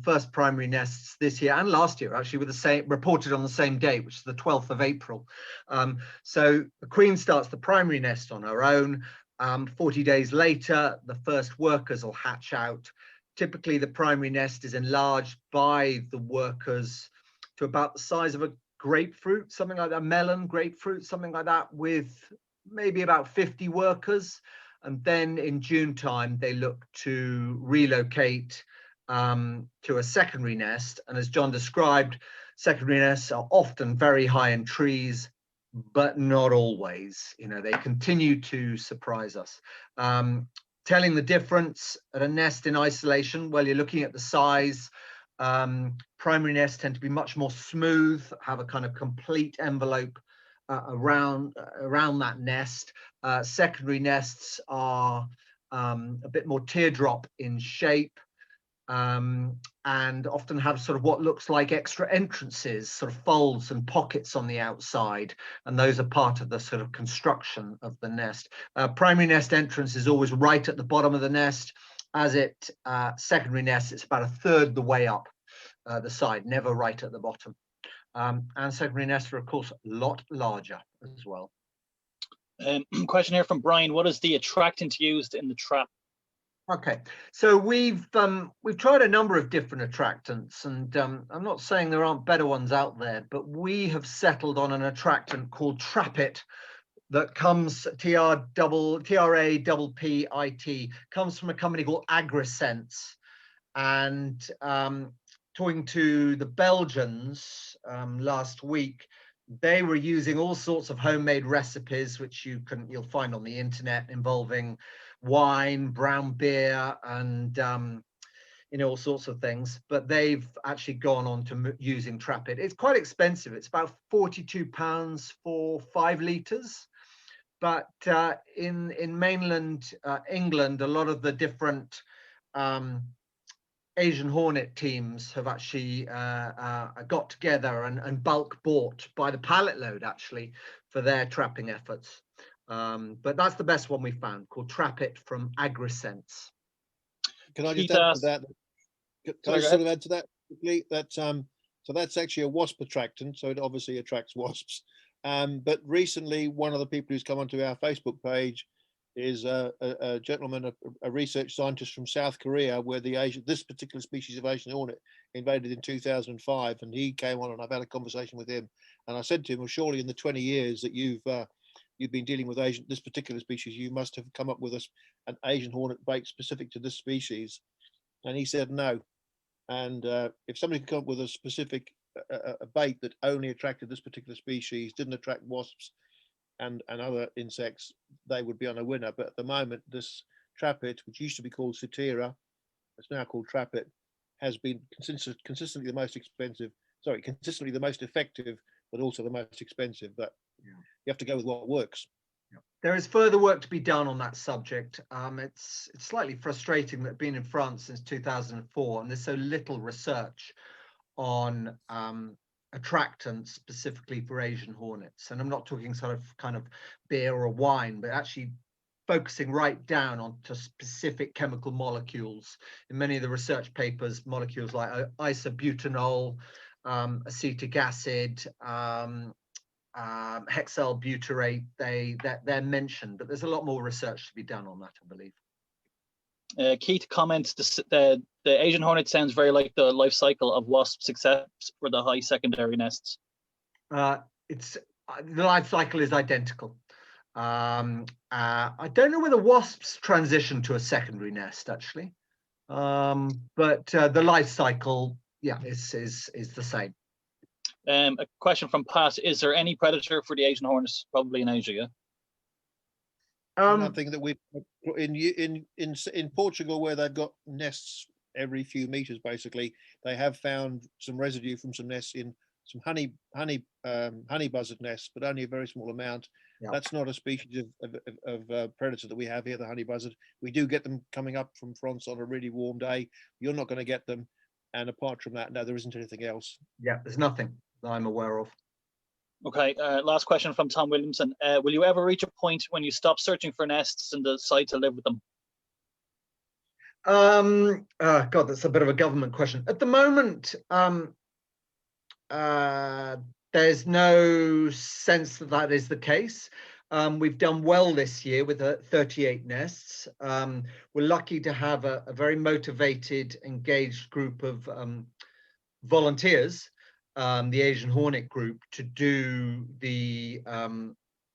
first primary nests this year and last year actually were the same, reported on the same date, which is the 12th of April. So the queen starts the primary nest on her own. 40 days later, the first workers will hatch out. Typically, the primary nest is enlarged by the workers to about the size of a grapefruit, something like that, melon, grapefruit, something like that, with maybe about 50 workers. And then in June time, they look to relocate to a secondary nest. And as John described, secondary nests are often very high in trees, but not always. They continue to surprise us. Telling the difference at a nest in isolation, well, you're looking at the size. Primary nests tend to be much more smooth, have a kind of complete envelope around that nest. Secondary nests are a bit more teardrop in shape, and often have sort of what looks like extra entrances, sort of folds and pockets on the outside, and those are part of the sort of construction of the nest. Primary nest entrance is always right at the bottom of the nest. As it secondary nest, it's about a third the way up the side, never right at the bottom. And secondary nests are, of course, a lot larger as well. Question here from Brian: what is the attractant used in the trap? Okay, so we've tried a number of different attractants, and I'm not saying there aren't better ones out there, but we have settled on an attractant called Trapit that comes TRAPPIT, comes from a company called AgriSense. And talking to the Belgians last week, they were using all sorts of homemade recipes, which you'll find on the internet, involving wine, brown beer, and all sorts of things. But they've actually gone on to using Trapit. It's quite expensive. It's about £42 for 5 litres. But in mainland England, a lot of the different Asian Hornet teams have actually got together and bulk bought by the pallet load, actually, for their trapping efforts. But that's the best one we found, called Trapit from AgriSense. Can I just add to that? Can I sort of add to that quickly? So that's actually a wasp attractant, so it obviously attracts wasps. But recently, one of the people who's come onto our Facebook page is a gentleman, a research scientist from South Korea, where this particular species of Asian Hornet invaded in 2005, and he came on, and I've had a conversation with him, and I said to him, well, surely in the 20 years that you've been dealing with this particular species, you must have come up with an Asian Hornet bait specific to this species. And he said no. And if somebody could come up with a specific a bait that only attracted this particular species, didn't attract wasps and other insects, they would be on a winner. But at the moment, this Trapit, which used to be called Cetera, it's now called Trapit, has been consistently the most effective, but also the most expensive. But you have to go with what works. There is further work to be done on that subject. It's slightly frustrating that being in France since 2004 and there's so little research on attractants specifically for Asian hornets. And I'm not talking sort of kind of beer or wine, but actually focusing right down onto specific chemical molecules. In many of the research papers, molecules like isobutanol, acetic acid, hexyl butyrate, they're mentioned, but there's a lot more research to be done on that, I believe. Keith comments, the Asian hornet sounds very like the life cycle of wasps, except for the high secondary nests. The life cycle is identical. I don't know whether wasps transition to a secondary nest actually, but the life cycle, yeah, is the same. A question from Pat: is there any predator for the Asian hornets? Probably in Asia, yeah. Nothing that we in Portugal, where they've got nests every few meters, basically, they have found some residue from some nests in some honey buzzard nests, but only a very small amount. Yeah. That's not a species of predator that we have here, the honey buzzard. We do get them coming up from France on a really warm day. You're not going to get them. And apart from that, no, there isn't anything else. Yeah, there's nothing that I'm aware of. Okay, last question from Tom Williamson. Will you ever reach a point when you stop searching for nests and decide to live with them? God, that's a bit of a government question. At the moment, there's no sense that that is the case. We've done well this year with 38 nests. We're lucky to have a very motivated, engaged group of volunteers, the Asian Hornet group, to do the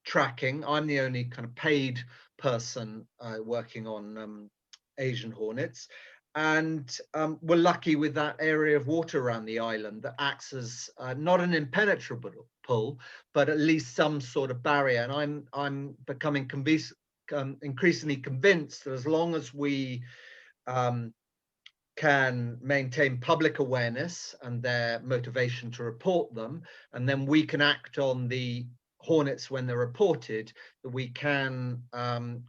tracking. I'm the only kind of paid person working on Asian Hornets. And we're lucky with that area of water around the island that acts as not an impenetrable pull, but at least some sort of barrier. And I'm becoming increasingly convinced that as long as we can maintain public awareness and their motivation to report them, and then we can act on the hornets when they're reported, that we can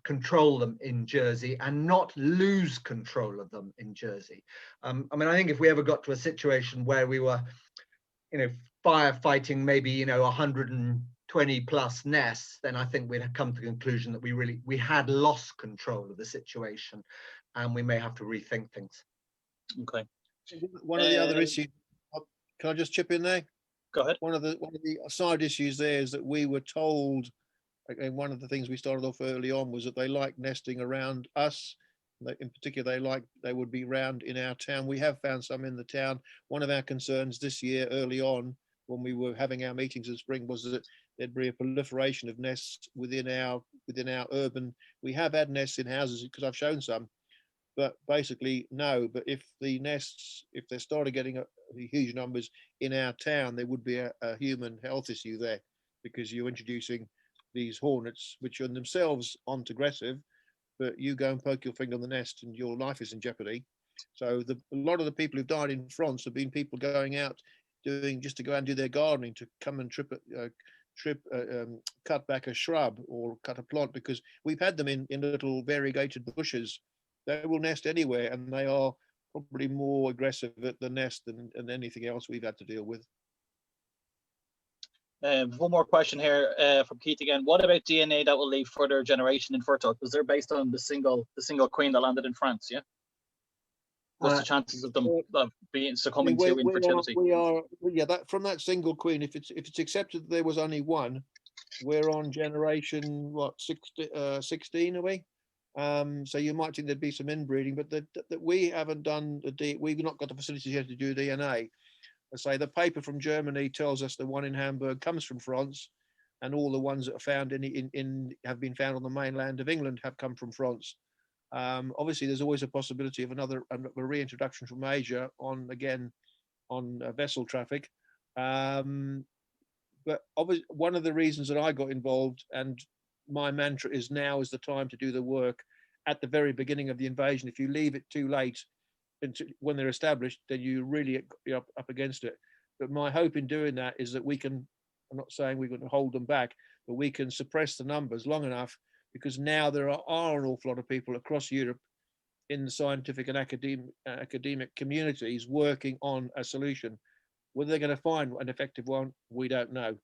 control them in Jersey and not lose control of them in Jersey. I mean, I think if we ever got to a situation where we were, firefighting maybe, 120 plus nests, then I think we'd have come to the conclusion that we had lost control of the situation, and we may have to rethink things. Okay. One of the other issues, can I just chip in there? Go ahead. One of the side issues there is that we were told, and one of the things we started off early on was that they like nesting around us. In particular, they would be round in our town. We have found some in the town. One of our concerns this year, early on, when we were having our meetings in spring, was that there'd be a proliferation of nests within our urban. We have had nests in houses because I've shown some, but basically no. But if the nests, if they started getting huge numbers in our town, there would be a human health issue there, because you're introducing these hornets, which are themselves aren't aggressive, but you go and poke your finger on the nest and your life is in jeopardy. So a lot of the people who've died in France have been people going out just to go out and do their gardening, to come and cut back a shrub or cut a plant, because we've had them in little variegated bushes. They will nest anywhere, and they are probably more aggressive at the nest than anything else we've had to deal with. One more question here from Keith again. What about DNA that will leave further generation infertile? Because they're based on the single queen that landed in France, yeah? What's the chances of them succumbing to infertility? From that single queen, if it's accepted that there was only one, we're on generation 16, are we? So you might think there'd be some inbreeding, but that we haven't done we've not got the facilities yet to do DNA. I say the paper from Germany tells us the one in Hamburg comes from France, and all the ones that are found have been found on the mainland of England have come from France. Obviously, there's always a possibility of a reintroduction from Asia on vessel traffic. But obviously, one of the reasons that I got involved, and my mantra is now is the time to do the work at the very beginning of the invasion. If you leave it too late, when they're established, then you really up against it. But my hope in doing that is that we can, I'm not saying we're going to hold them back, but we can suppress the numbers long enough, because now there are an awful lot of people across Europe in the scientific and academic communities working on a solution. Whether they're going to find an effective one, we don't know.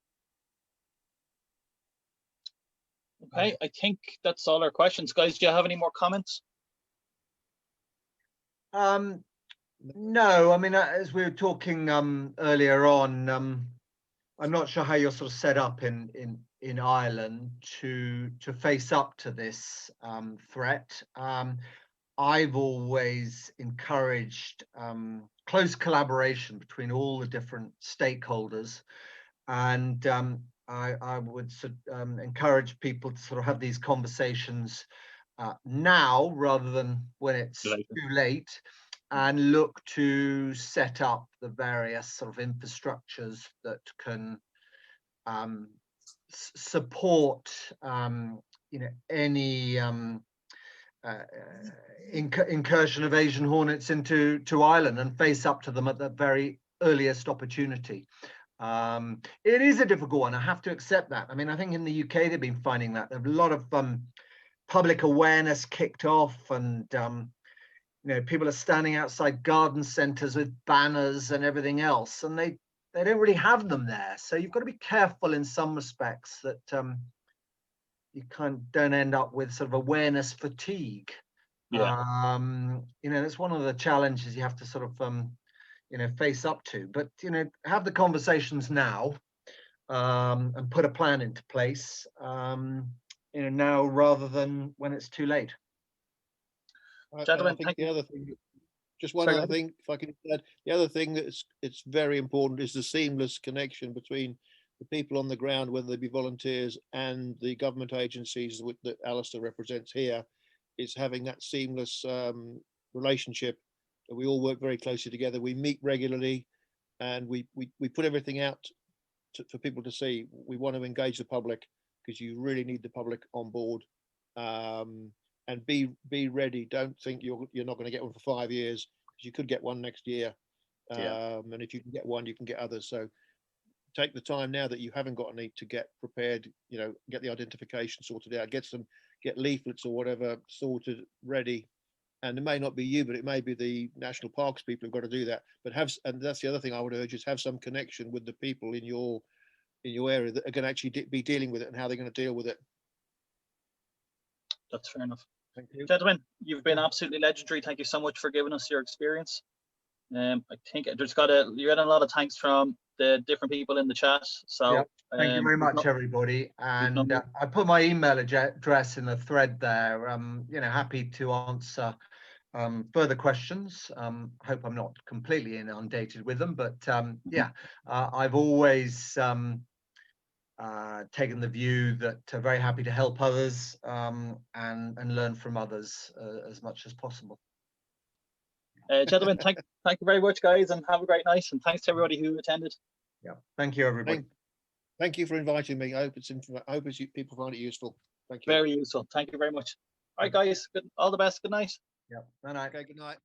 Okay, I think that's all our questions. Guys, do you have any more comments? No, I mean, as we were talking earlier on, I'm not sure how you're sort of set up in Ireland to face up to this threat. I've always encouraged close collaboration between all the different stakeholders, and I would encourage people to sort of have these conversations now rather than when it's too late, and look to set up the various sort of infrastructures that can support any incursion of Asian hornets into Ireland, and face up to them at the very earliest opportunity. It is a difficult one, I have to accept that. I mean, I think in the UK they've been finding that there's a lot of public awareness kicked off, and people are standing outside garden centres with banners and everything else, and they don't really have them there. So you've got to be careful in some respects that you don't end up with sort of awareness fatigue. Yeah. That's one of the challenges you have to sort of face up to. But have the conversations now, and put a plan into place now rather than when it's too late. Gentlemen, I think thank the you. other thing, just one other thing, if I can add, the other thing that's it's very important is the seamless connection between the people on the ground, whether they be volunteers, and the government agencies that Alastair represents here, is having that seamless relationship. We all work very closely together. We meet regularly, and we put everything out for people to see. We want to engage the public, because you really need the public on board. And be ready. Don't think you're not going to get one for 5 years, because you could get one next year. And if you can get one, you can get others. So take the time now that you haven't got any to get prepared. Get the identification sorted out. Get leaflets or whatever sorted, ready. And it may not be you, but it may be the national parks people who've got to do that. But and that's the other thing I would urge, is have some connection with the people in your area that are going to actually be dealing with it, and how they're going to deal with it. That's fair enough. Thank you. Gentlemen, you've been absolutely legendary. Thank you so much for giving us your experience. I think you're getting a lot of thanks from the different people in the chat. So thank you very much, everybody. And I put my email address in the thread there. Happy to answer further questions. Hope I'm not completely inundated with them, but I've always taken the view that very happy to help others and learn from others as much as possible. Gentlemen, thank you very much, guys, and have a great night. And thanks to everybody who attended. Yeah, thank you, everybody. Thank you for inviting me. I hope people find it useful. Thank you. Very useful. Thank you very much. All right, guys. All the best. Good night. Yeah. Good night. Okay. Good night.